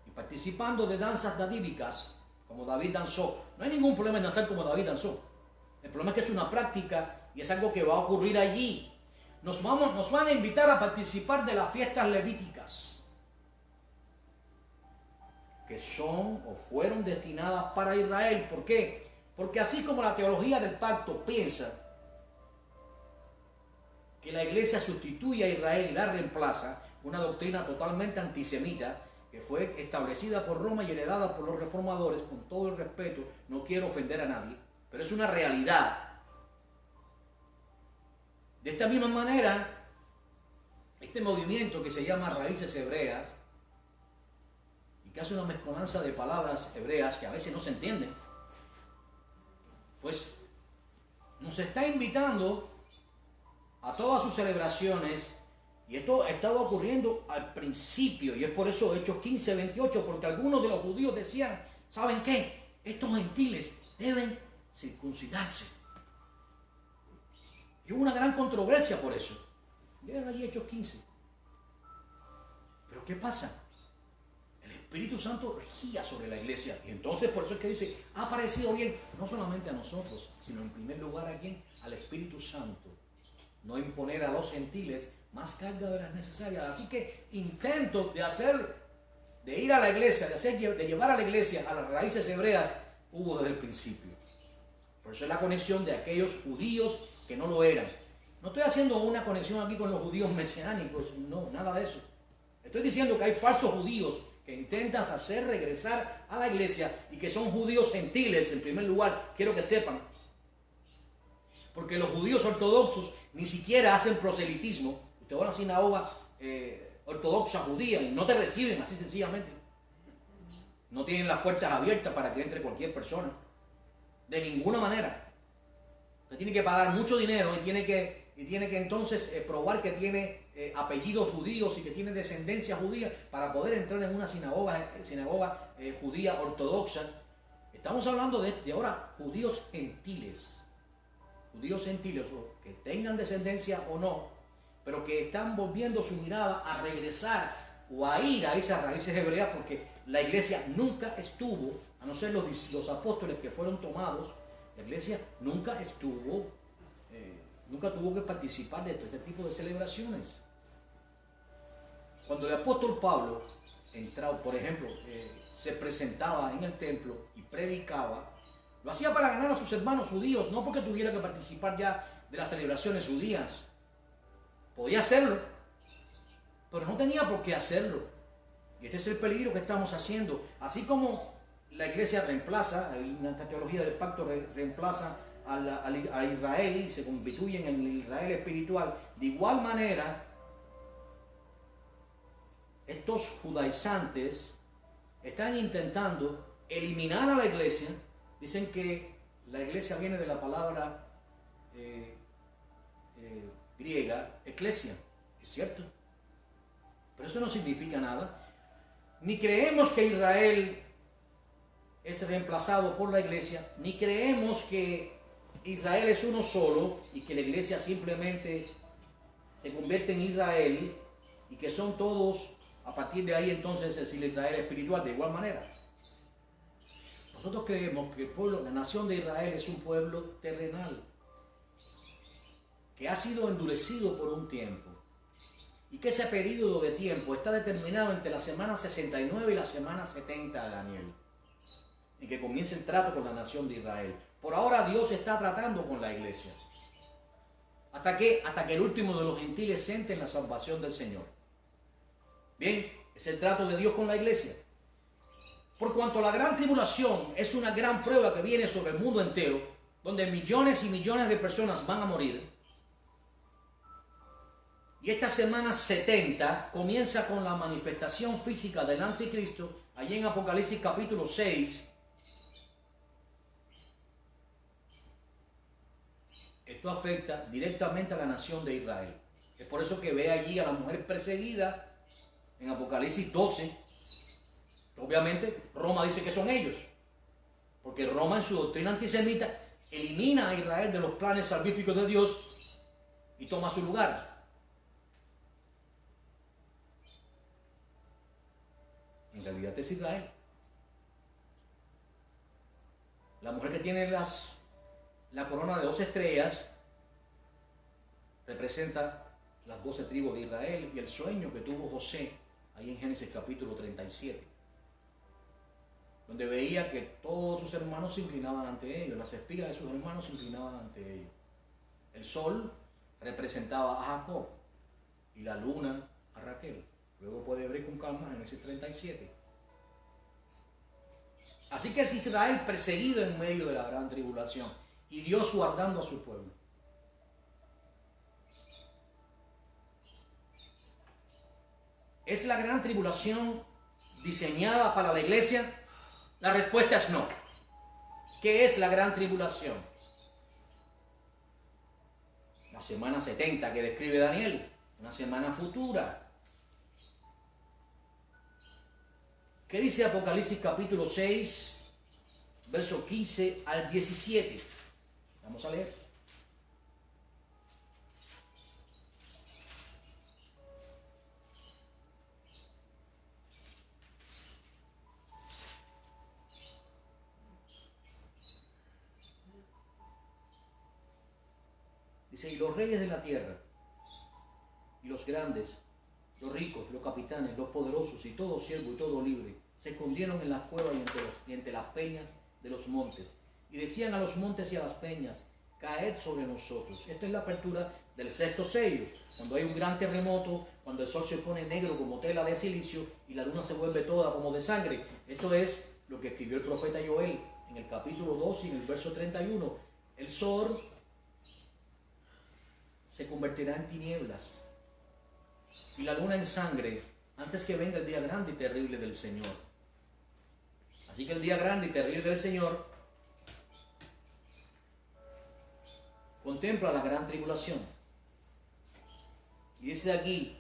y participando de danzas davídicas, como David danzó. No hay ningún problema en danzar como David danzó. El problema es que es una práctica y es algo que va a ocurrir allí. Nos van a invitar a participar de las fiestas levíticas, que son o fueron destinadas para Israel. ¿Por qué? Porque así como la teología del pacto piensa que la iglesia sustituye a Israel y la reemplaza, una doctrina totalmente antisemita que fue establecida por Roma y heredada por los reformadores, con todo el respeto, no quiero ofender a nadie, pero es una realidad. De esta misma manera, este movimiento que se llama Raíces Hebreas, y que hace una mezcolanza de palabras hebreas que a veces no se entienden, pues nos está invitando a todas sus celebraciones. Y esto estaba ocurriendo al principio, y es por eso Hechos 15, 28, porque algunos de los judíos decían, ¿saben qué? Estos gentiles deben circuncidarse. Y hubo una gran controversia por eso. Vean allí Hechos 15. Pero ¿qué pasa? El Espíritu Santo regía sobre la iglesia. Y entonces por eso es que dice, ha parecido bien, no solamente a nosotros, sino en primer lugar a quién, al Espíritu Santo, no imponer a los gentiles más carga de las necesarias. Así que intento de ir a la iglesia, de llevar a la iglesia a las raíces hebreas, hubo desde el principio. Por eso es la conexión de aquellos judíos que no lo eran. No estoy haciendo una conexión aquí con los judíos mesiánicos, no, nada de eso. Estoy diciendo que hay falsos judíos que intentan hacer regresar a la iglesia y que son judíos gentiles en primer lugar. Quiero que sepan. Porque los judíos ortodoxos ni siquiera hacen proselitismo. Usted va a una sinagoga ortodoxa judía y no te reciben así sencillamente. No tienen las puertas abiertas para que entre cualquier persona. De ninguna manera. Usted tiene que pagar mucho dinero y tiene que entonces probar que tiene apellidos judíos y que tiene descendencia judía para poder entrar en una sinagoga judía ortodoxa. Estamos hablando de ahora judíos gentiles. Judíos gentiles, o que tengan descendencia o no, pero que están volviendo su mirada a regresar o a ir a esas raíces hebreas, porque la iglesia nunca estuvo, a no ser los apóstoles que fueron tomados, la iglesia nunca tuvo que participar de este tipo de celebraciones. Cuando el apóstol Pablo entraba, por ejemplo, se presentaba en el templo y predicaba, lo hacía para ganar a sus hermanos judíos, no porque tuviera que participar ya de las celebraciones judías. Podía hacerlo, pero no tenía por qué hacerlo. Y este es el peligro que estamos haciendo. Así como la iglesia reemplaza, en la teología del pacto reemplaza a Israel y se constituye en el Israel espiritual, de igual manera, estos judaizantes están intentando eliminar a la iglesia. Dicen que la iglesia viene de la palabra griega, eclesia, es cierto, pero eso no significa nada. Ni creemos que Israel es reemplazado por la iglesia, ni creemos que Israel es uno solo y que la iglesia simplemente se convierte en Israel y que son todos, a partir de ahí entonces es el Israel espiritual. De igual manera, nosotros creemos que el pueblo, la nación de Israel es un pueblo terrenal que ha sido endurecido por un tiempo y que ese periodo de tiempo está determinado entre la semana 69 y la semana 70 de Daniel, en que comienza el trato con la nación de Israel. Por ahora Dios está tratando con la iglesia hasta que el último de los gentiles siente la salvación del Señor. Bien, es el trato de Dios con la iglesia. Por cuanto la gran tribulación es una gran prueba que viene sobre el mundo entero, donde millones y millones de personas van a morir. Y esta semana 70 comienza con la manifestación física del anticristo, allí en Apocalipsis capítulo 6. Esto afecta directamente a la nación de Israel. Es por eso que ve allí a la mujer perseguida en Apocalipsis 12. Obviamente Roma dice que son ellos, porque Roma en su doctrina antisemita elimina a Israel de los planes salvíficos de Dios y toma su lugar. En realidad es Israel. La mujer que tiene la corona de 12 estrellas representa las 12 tribus de Israel y el sueño que tuvo José ahí en Génesis capítulo 37, donde veía que todos sus hermanos se inclinaban ante ellos, las espigas de sus hermanos se inclinaban ante ellos. El sol representaba a Jacob y la luna a Raquel. Luego puede abrir con calma en Génesis 37. Así que es Israel perseguido en medio de la gran tribulación y Dios guardando a su pueblo. ¿Es la gran tribulación diseñada para la iglesia? La respuesta es no. ¿Qué es la gran tribulación? La semana 70 que describe Daniel, una semana futura. ¿Qué dice Apocalipsis capítulo 6, versos 15 al 17? Vamos a leer. Dice, y los reyes de la tierra, y los grandes, los ricos, los capitanes, los poderosos, y todo siervo y todo libre, se escondieron en las cuevas y entre las peñas de los montes. Y decían a los montes y a las peñas, caed sobre nosotros. Esta es la apertura del sexto sello, cuando hay un gran terremoto, cuando el sol se pone negro como tela de silicio y la luna se vuelve toda como de sangre. Esto es lo que escribió el profeta Joel en el capítulo 2 y en el verso 31. El sol se convertirá en tinieblas y la luna en sangre antes que venga el día grande y terrible del Señor. Así que el día grande y terrible del Señor contempla la gran tribulación. Y dice aquí,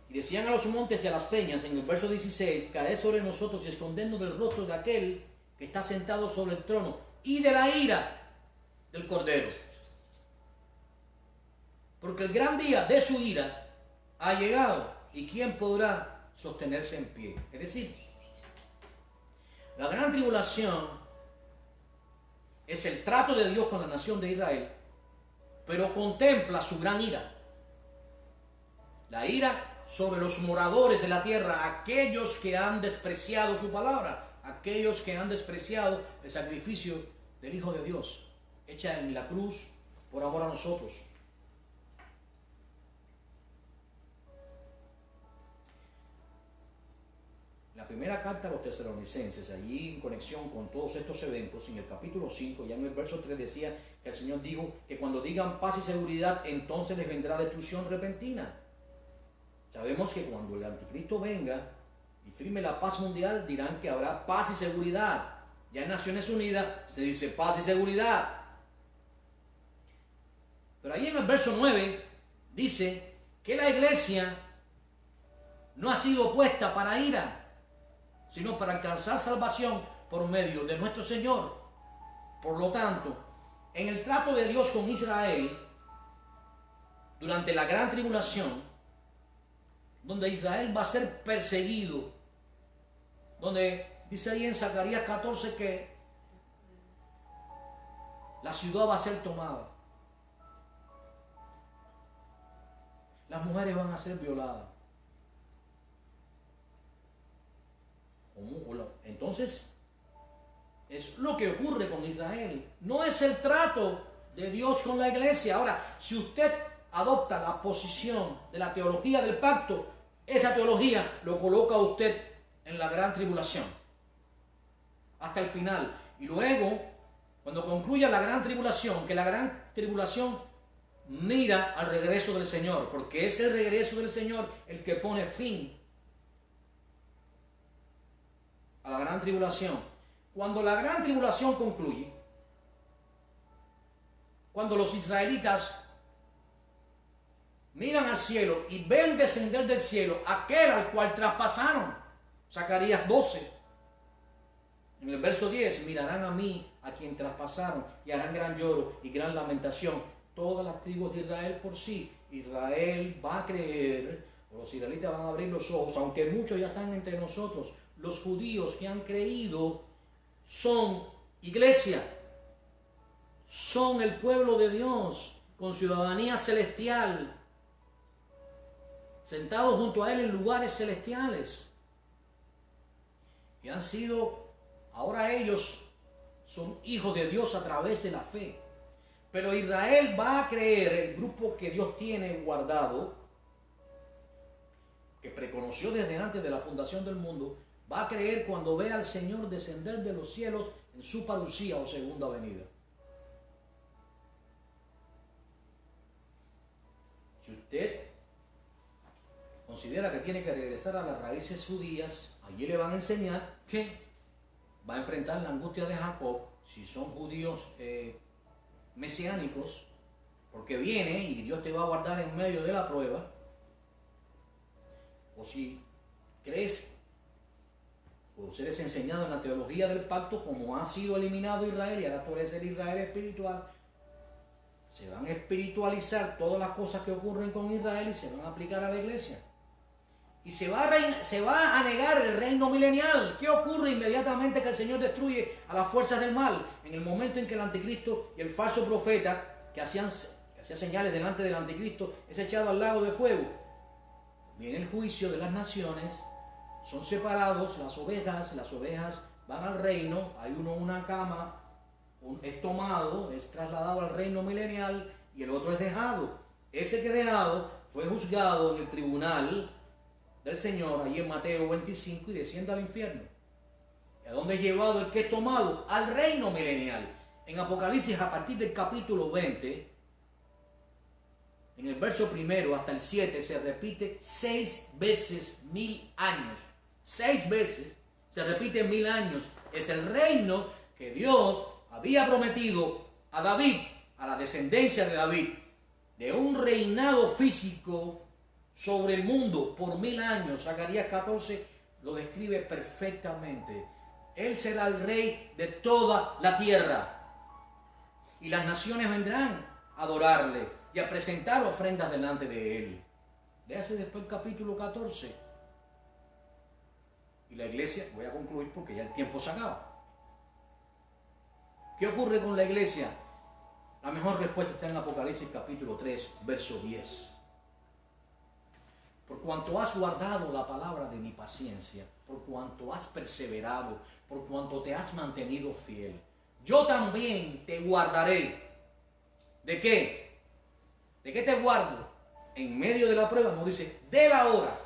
y decían a los montes y a las peñas, en el verso 16, caed sobre nosotros y escondernos del rostro de aquel que está sentado sobre el trono y de la ira del Cordero. Porque el gran día de su ira ha llegado, y ¿quién podrá sostenerse en pie? Es decir, la gran tribulación es el trato de Dios con la nación de Israel, pero contempla su gran ira. La ira sobre los moradores de la tierra, aquellos que han despreciado su palabra, aquellos que han despreciado el sacrificio del Hijo de Dios, hecha en la cruz por amor a nosotros. La primera carta a los tesalonicenses, allí en conexión con todos estos eventos, en el capítulo 5, ya en el verso 3 decía que el Señor dijo que cuando digan paz y seguridad, entonces les vendrá destrucción repentina. Sabemos que cuando el anticristo venga y firme la paz mundial, dirán que habrá paz y seguridad. Ya en Naciones Unidas se dice paz y seguridad. Pero ahí en el verso 9 dice que la iglesia no ha sido puesta para ira, sino para alcanzar salvación por medio de nuestro Señor. Por lo tanto, en el trato de Dios con Israel, durante la gran tribulación, donde Israel va a ser perseguido, donde dice ahí en Zacarías 14 que la ciudad va a ser tomada, las mujeres van a ser violadas. Entonces, es lo que ocurre con Israel. No es el trato de Dios con la iglesia. Ahora, si usted adopta la posición de la teología del pacto, esa teología lo coloca a usted en la gran tribulación hasta el final. Y luego, cuando concluya la gran tribulación, que la gran tribulación mira al regreso del Señor, porque es el regreso del Señor el que pone fin a la gran tribulación. Cuando la gran tribulación concluye, cuando los israelitas miran al cielo y ven descender del cielo aquel al cual traspasaron, Zacarías 12, en el verso 10, mirarán a mí, a quien traspasaron, y harán gran lloro y gran lamentación, todas las tribus de Israel por sí. Israel va a creer, los israelitas van a abrir los ojos, aunque muchos ya están entre nosotros. Los judíos que han creído son iglesia, son el pueblo de Dios, con ciudadanía celestial, sentados junto a Él en lugares celestiales. Y han sido, ahora ellos son hijos de Dios a través de la fe. Pero Israel va a creer, el grupo que Dios tiene guardado, que preconoció desde antes de la fundación del mundo, va a creer cuando vea al Señor descender de los cielos en su parucía o segunda venida. Si usted considera que tiene que regresar a las raíces judías, allí le van a enseñar que va a enfrentar la angustia de Jacob, si son judíos mesiánicos, porque viene y Dios te va a guardar en medio de la prueba. O si crees o eres enseñado en la teología del pacto, como ha sido eliminado Israel y ahora tú eres el Israel espiritual, se van a espiritualizar todas las cosas que ocurren con Israel y se van a aplicar a la iglesia. Y se va a negar el reino milenial. ¿Qué ocurre inmediatamente que el Señor destruye a las fuerzas del mal? En el momento en que el anticristo y el falso profeta, que que hacía señales delante del anticristo, es echado al lago de fuego. Viene el juicio de las naciones, son separados las ovejas van al reino, hay una cama, es tomado, es trasladado al reino milenial y el otro es dejado. Ese que es dejado fue juzgado en el tribunal del Señor, ahí en Mateo 25, y desciende al infierno. ¿A dónde es llevado el que es tomado? Al reino milenial. En Apocalipsis, a partir del capítulo 20, en el verso 1 hasta el 7, se repite 6 veces 1000 años. 6 veces se repite 1000 años. Es el reino que Dios había prometido a David, a la descendencia de David, de un reinado físico sobre el mundo por 1000 años. Zacarías 14 lo describe perfectamente. Él será el rey de toda la tierra. Y las naciones vendrán a adorarle y a presentar ofrendas delante de él. Léase después el capítulo 14. Y la iglesia, voy a concluir porque ya el tiempo se acaba. ¿Qué ocurre con la iglesia? La mejor respuesta está en Apocalipsis capítulo 3, verso 10. Por cuanto has guardado la palabra de mi paciencia, por cuanto has perseverado, por cuanto te has mantenido fiel, yo también te guardaré. ¿De qué? ¿De qué te guardo? En medio de la prueba, no dice de la hora,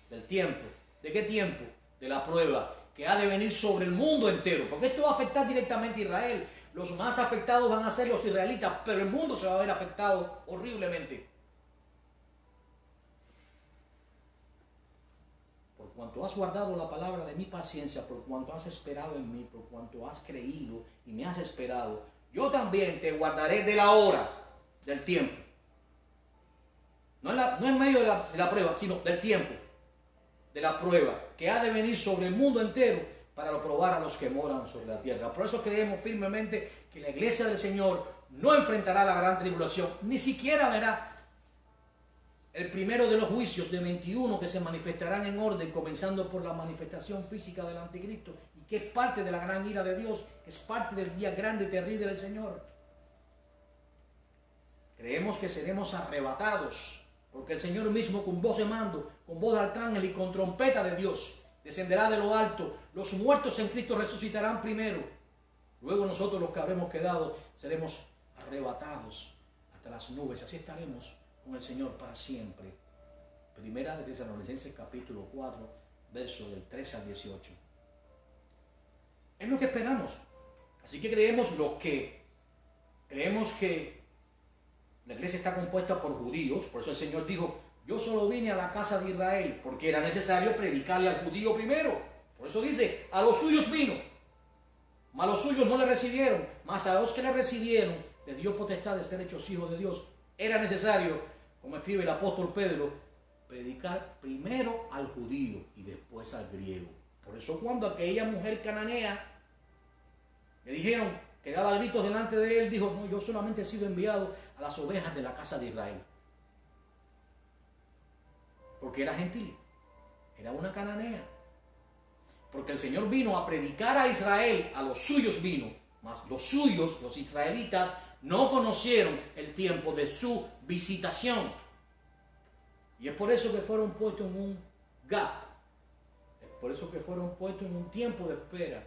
del tiempo. ¿De qué tiempo? De la prueba que ha de venir sobre el mundo entero, porque esto va a afectar directamente a Israel. Los más afectados van a ser los israelitas, pero el mundo se va a ver afectado horriblemente. Por cuanto has guardado la palabra de mi paciencia, por cuanto has esperado en mí, por cuanto has creído y me has esperado, yo también te guardaré de la hora, del tiempo. No en medio de la prueba, sino del tiempo, de la prueba, que ha de venir sobre el mundo entero para probar a los que moran sobre la tierra. Por eso creemos firmemente que la iglesia del Señor no enfrentará la gran tribulación, ni siquiera verá el primero de los juicios de 21 que se manifestarán en orden, comenzando por la manifestación física del anticristo, y que es parte de la gran ira de Dios, que es parte del día grande y terrible del Señor. Creemos que seremos arrebatados, porque el Señor mismo, con voz de mando, con voz de arcángel y con trompeta de Dios, descenderá de lo alto. Los muertos en Cristo resucitarán primero. Luego nosotros, los que habremos quedado, seremos arrebatados hasta las nubes. Así estaremos con el Señor para siempre. Primera de Tesalonicenses capítulo 4, versos del 13 al 18. Es lo que esperamos. Así que creemos que la iglesia está compuesta por judíos. Por eso el Señor dijo: yo solo vine a la casa de Israel, porque era necesario predicarle al judío primero. Por eso dice: a los suyos vino, mas los suyos no le recibieron. Mas a los que le recibieron, les dio potestad de ser hechos hijos de Dios. Era necesario, como escribe el apóstol Pedro, predicar primero al judío y después al griego. Por eso cuando aquella mujer cananea le dijeron que daba gritos delante de él, dijo: no, yo solamente he sido enviado a las ovejas de la casa de Israel. Porque era gentil, era una cananea. Porque el Señor vino a predicar a Israel, a los suyos vino, mas los suyos, los israelitas, no conocieron el tiempo de su visitación. Y es por eso que fueron puestos en un gap. Es por eso que fueron puestos en un tiempo de espera.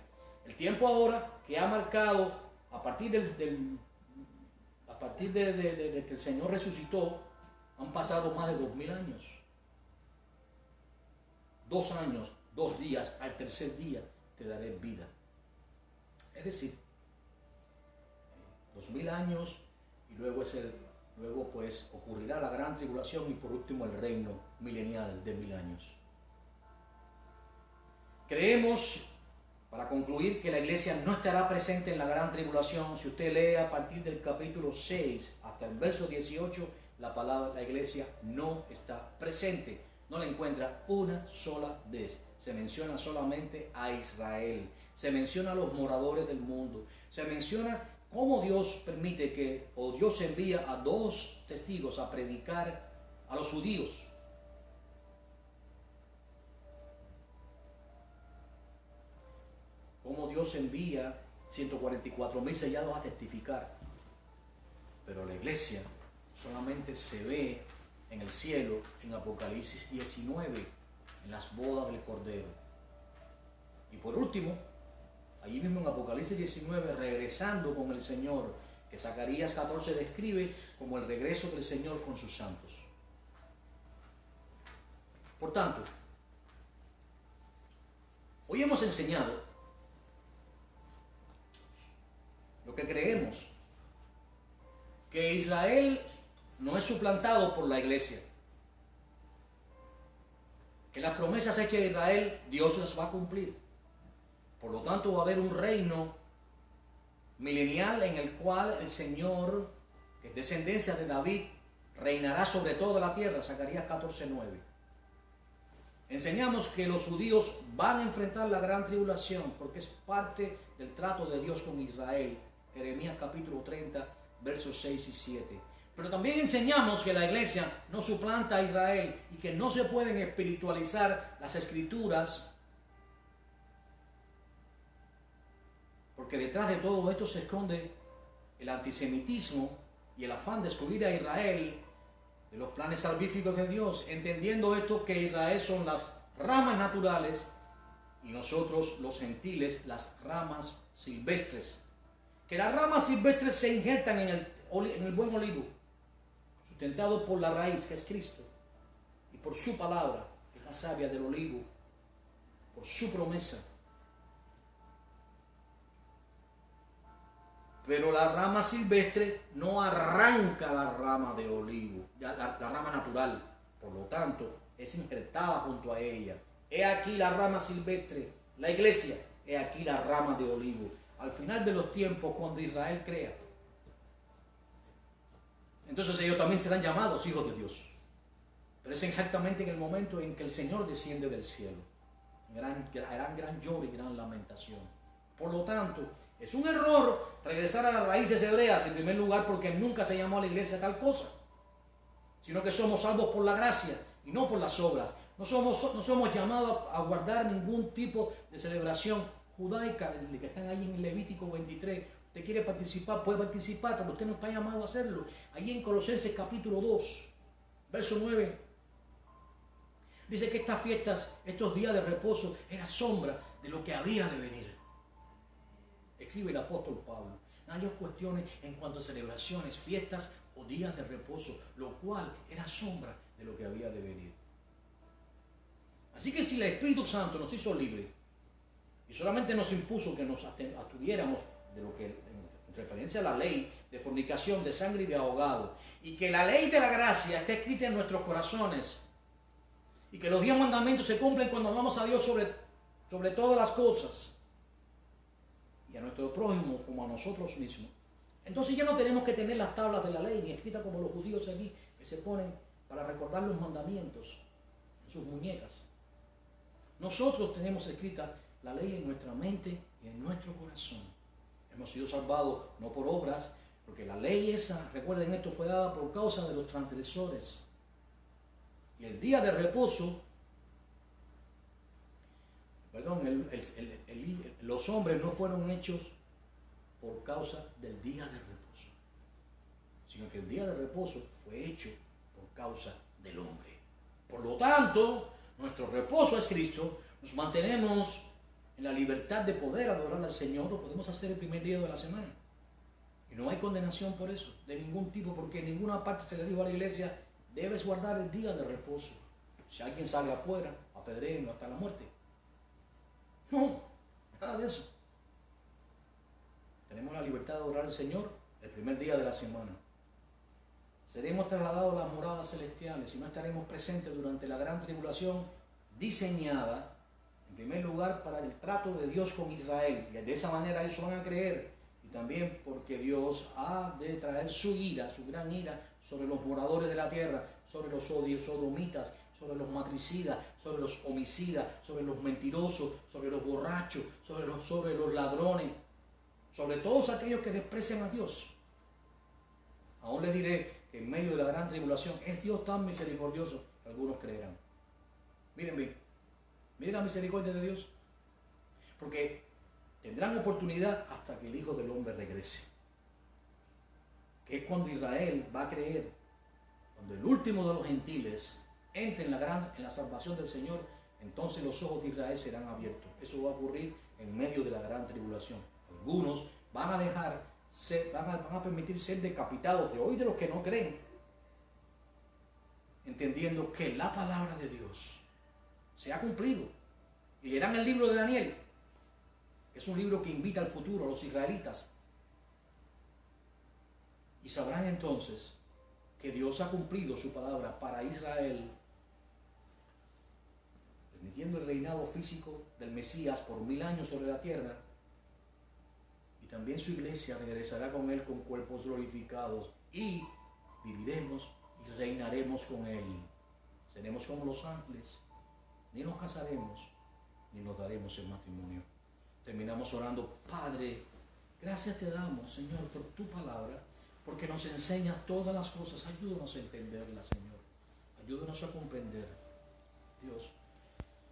El tiempo ahora que ha marcado a partir de que el Señor resucitó, han pasado más de 2000 años. 2 años, 2 días, al tercer día te daré vida. Es decir, 2000 años y luego pues ocurrirá la gran tribulación y por último el reino milenial de 1000 años. Creemos, para concluir, que la iglesia no estará presente en la gran tribulación. Si usted lee a partir del capítulo 6 hasta el verso 18, la iglesia no está presente. No la encuentra una sola vez. Se menciona solamente a Israel. Se menciona a los moradores del mundo. Se menciona cómo Dios permite Dios envía a 2 testigos a predicar a los judíos. Cómo Dios envía 144,000 sellados a testificar. Pero la iglesia solamente se ve en el cielo, en Apocalipsis 19, en las bodas del Cordero. Y por último, allí mismo en Apocalipsis 19, regresando con el Señor, que Zacarías 14 describe como el regreso del Señor con sus santos. Por tanto, hoy hemos enseñado lo que creemos, que Israel no es suplantado por la iglesia, que las promesas hechas de Israel Dios las va a cumplir. Por lo tanto va a haber un reino milenial en el cual el Señor, que es descendencia de David, reinará sobre toda la tierra. Zacarías 14:9. Enseñamos que los judíos van a enfrentar la gran tribulación porque es parte del trato de Dios con Israel. Jeremías capítulo 30, versos 6 y 7. Pero también enseñamos que la iglesia no suplanta a Israel y que no se pueden espiritualizar las escrituras, porque detrás de todo esto se esconde el antisemitismo y el afán de excluir a Israel de los planes salvíficos de Dios, entendiendo esto que Israel son las ramas naturales y nosotros los gentiles las ramas silvestres. Que las ramas silvestres se injertan en el buen olivo, sustentado por la raíz que es Cristo y por su palabra, que es la savia del olivo, por su promesa. Pero la rama silvestre no arranca la rama de olivo, la rama natural. Por lo tanto, es injertada junto a ella. He aquí la rama silvestre, la iglesia. He aquí la rama de olivo. Al final de los tiempos, cuando Israel crea, entonces ellos también serán llamados hijos de Dios. Pero es exactamente en el momento en que el Señor desciende del cielo. Harán gran lloro y gran lamentación. Por lo tanto, es un error regresar a las raíces hebreas, en primer lugar porque nunca se llamó a la iglesia tal cosa, sino que somos salvos por la gracia y no por las obras. No somos llamados a guardar ningún tipo de celebración judaica, que están ahí en Levítico 23. Usted quiere participar, puede participar, pero usted no está llamado a hacerlo. Allí en Colosenses capítulo 2, verso 9, dice que estas fiestas, estos días de reposo, era sombra de lo que había de venir. Escribe el apóstol Pablo. Nadie os cuestione en cuanto a celebraciones, fiestas o días de reposo, lo cual era sombra de lo que había de venir. Así que si el Espíritu Santo nos hizo libres y solamente nos impuso que nos abstuviéramos de lo que en referencia a la ley de fornicación, de sangre y de ahogado, y que la ley de la gracia está escrita en nuestros corazones, y que los 10 mandamientos se cumplen cuando amamos a Dios sobre todas las cosas, y a nuestro prójimo como a nosotros mismos, entonces ya no tenemos que tener las tablas de la ley ni escritas como los judíos aquí, que se ponen para recordar los mandamientos en sus muñecas. Nosotros tenemos escrita la ley en nuestra mente y en nuestro corazón. Hemos sido salvados no por obras, porque la ley esa, recuerden esto, fue dada por causa de los transgresores. Y el día de reposo, los hombres no fueron hechos por causa del día de reposo, sino que el día de reposo fue hecho por causa del hombre. Por lo tanto, nuestro reposo es Cristo. Nos mantenemos en la libertad de poder adorar al Señor. Lo podemos hacer el primer día de la semana. Y no hay condenación por eso, de ningún tipo, porque en ninguna parte se le dijo a la iglesia, debes guardar el día de reposo. Si alguien sale afuera, apedréenlo hasta la muerte. No, nada de eso. Tenemos la libertad de adorar al Señor el primer día de la semana. Seremos trasladados a las moradas celestiales y no estaremos presentes durante la gran tribulación diseñada, en primer lugar, para el trato de Dios con Israel. Y de esa manera ellos van a creer. Y también porque Dios ha de traer su ira, su gran ira, sobre los moradores de la tierra, sobre los sodomitas, sobre los matricidas, sobre los homicidas, sobre los mentirosos, sobre los borrachos, sobre los ladrones, sobre todos aquellos que desprecian a Dios. Aún les diré que en medio de la gran tribulación es Dios tan misericordioso que algunos creerán. Miren bien, miren la misericordia de Dios, porque tendrán oportunidad hasta que el Hijo del Hombre regrese, que es cuando Israel va a creer Cuando el último de los gentiles entre en la salvación del Señor, entonces los ojos de Israel serán abiertos. Eso va a ocurrir en medio de la gran tribulación. Algunos van a permitir ser decapitados de hoy de los que no creen, entendiendo que la palabra de Dios se ha cumplido. Y leerán el libro de Daniel, que es un libro que invita al futuro a los israelitas. Y sabrán entonces que Dios ha cumplido su palabra para Israel, permitiendo el reinado físico del Mesías por 1000 años sobre la tierra. Y también su iglesia regresará con él con cuerpos glorificados y viviremos y reinaremos con él. Seremos como los ángeles, ni nos casaremos, ni nos daremos en matrimonio. Terminamos orando. Padre, gracias te damos, Señor, por tu palabra, porque nos enseña todas las cosas. Ayúdanos a entenderla, Señor. Ayúdanos a comprender, Dios,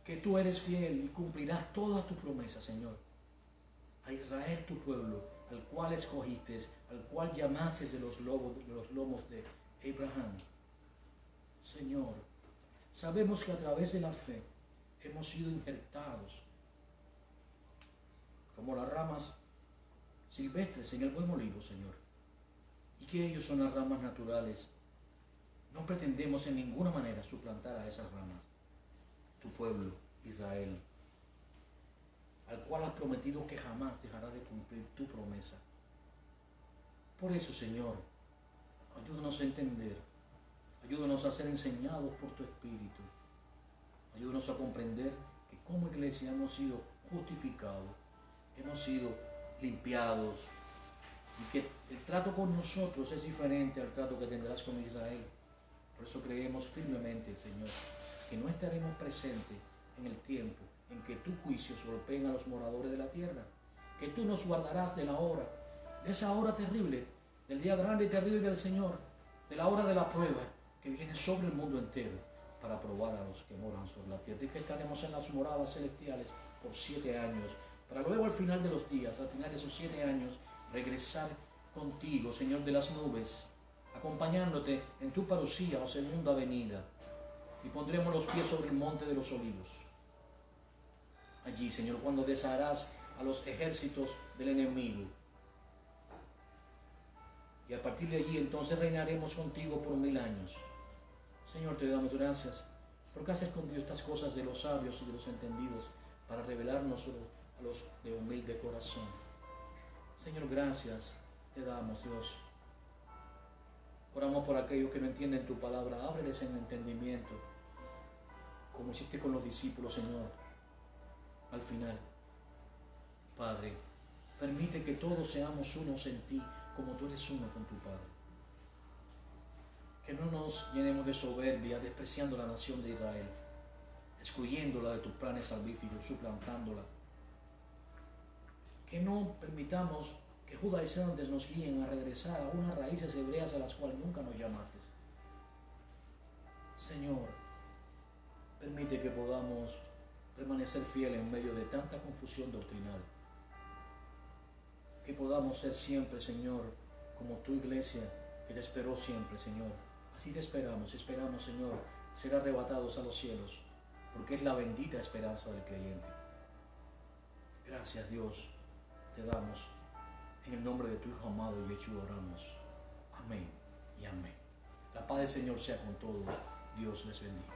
que tú eres fiel y cumplirás todas tus promesas, Señor. A Israel, tu pueblo, al cual escogiste, al cual llamaste de los lomos de Abraham. Señor, sabemos que a través de la fe hemos sido injertados como las ramas silvestres en el buen olivo, Señor. Y que ellos son las ramas naturales. No pretendemos en ninguna manera suplantar a esas ramas. Tu pueblo, Israel, al cual has prometido que jamás dejará de cumplir tu promesa. Por eso, Señor, ayúdanos a entender, ayúdanos a ser enseñados por tu Espíritu, ayúdanos a comprender que como iglesia hemos sido justificados, hemos sido limpiados, y que el trato con nosotros es diferente al trato que tendrás con Israel. Por eso creemos firmemente, Señor, que no estaremos presentes en el tiempo en que tus juicios golpeen a los moradores de la tierra, que tú nos guardarás de la hora, de esa hora terrible, del día grande y terrible del Señor, de la hora de la prueba que viene sobre el mundo entero para probar a los que moran sobre la tierra, y que estaremos en las moradas celestiales por 7 años, para luego al final de los días, al final de esos 7 años, regresar contigo, Señor de las nubes, acompañándote en tu parucía o segunda venida, y pondremos los pies sobre el monte de los olivos. Allí, Señor, cuando desharás a los ejércitos del enemigo. Y a partir de allí, entonces reinaremos contigo por 1000 años. Señor, te damos gracias porque has escondido estas cosas de los sabios y de los entendidos para revelarnos a los de humilde corazón. Señor, gracias te damos, Dios. Oramos por aquellos que no entienden tu palabra. Ábreles en entendimiento, como hiciste con los discípulos, Señor. Al final, Padre, permite que todos seamos unos en ti, como tú eres uno con tu Padre. Que no nos llenemos de soberbia, despreciando la nación de Israel, excluyéndola de tus planes salvíficos, suplantándola. Que no permitamos que judaizantes nos guíen a regresar a unas raíces hebreas a las cuales nunca nos llamaste. Señor, permite que podamos permanecer fieles en medio de tanta confusión doctrinal. Que podamos ser siempre, Señor, como tu iglesia que te esperó siempre, Señor. Así te esperamos, Señor, ser arrebatados a los cielos, porque es la bendita esperanza del creyente. Gracias, Dios, te damos. En el nombre de tu Hijo amado Yeshua oramos. Amén y amén. La paz del Señor sea con todos. Dios les bendiga.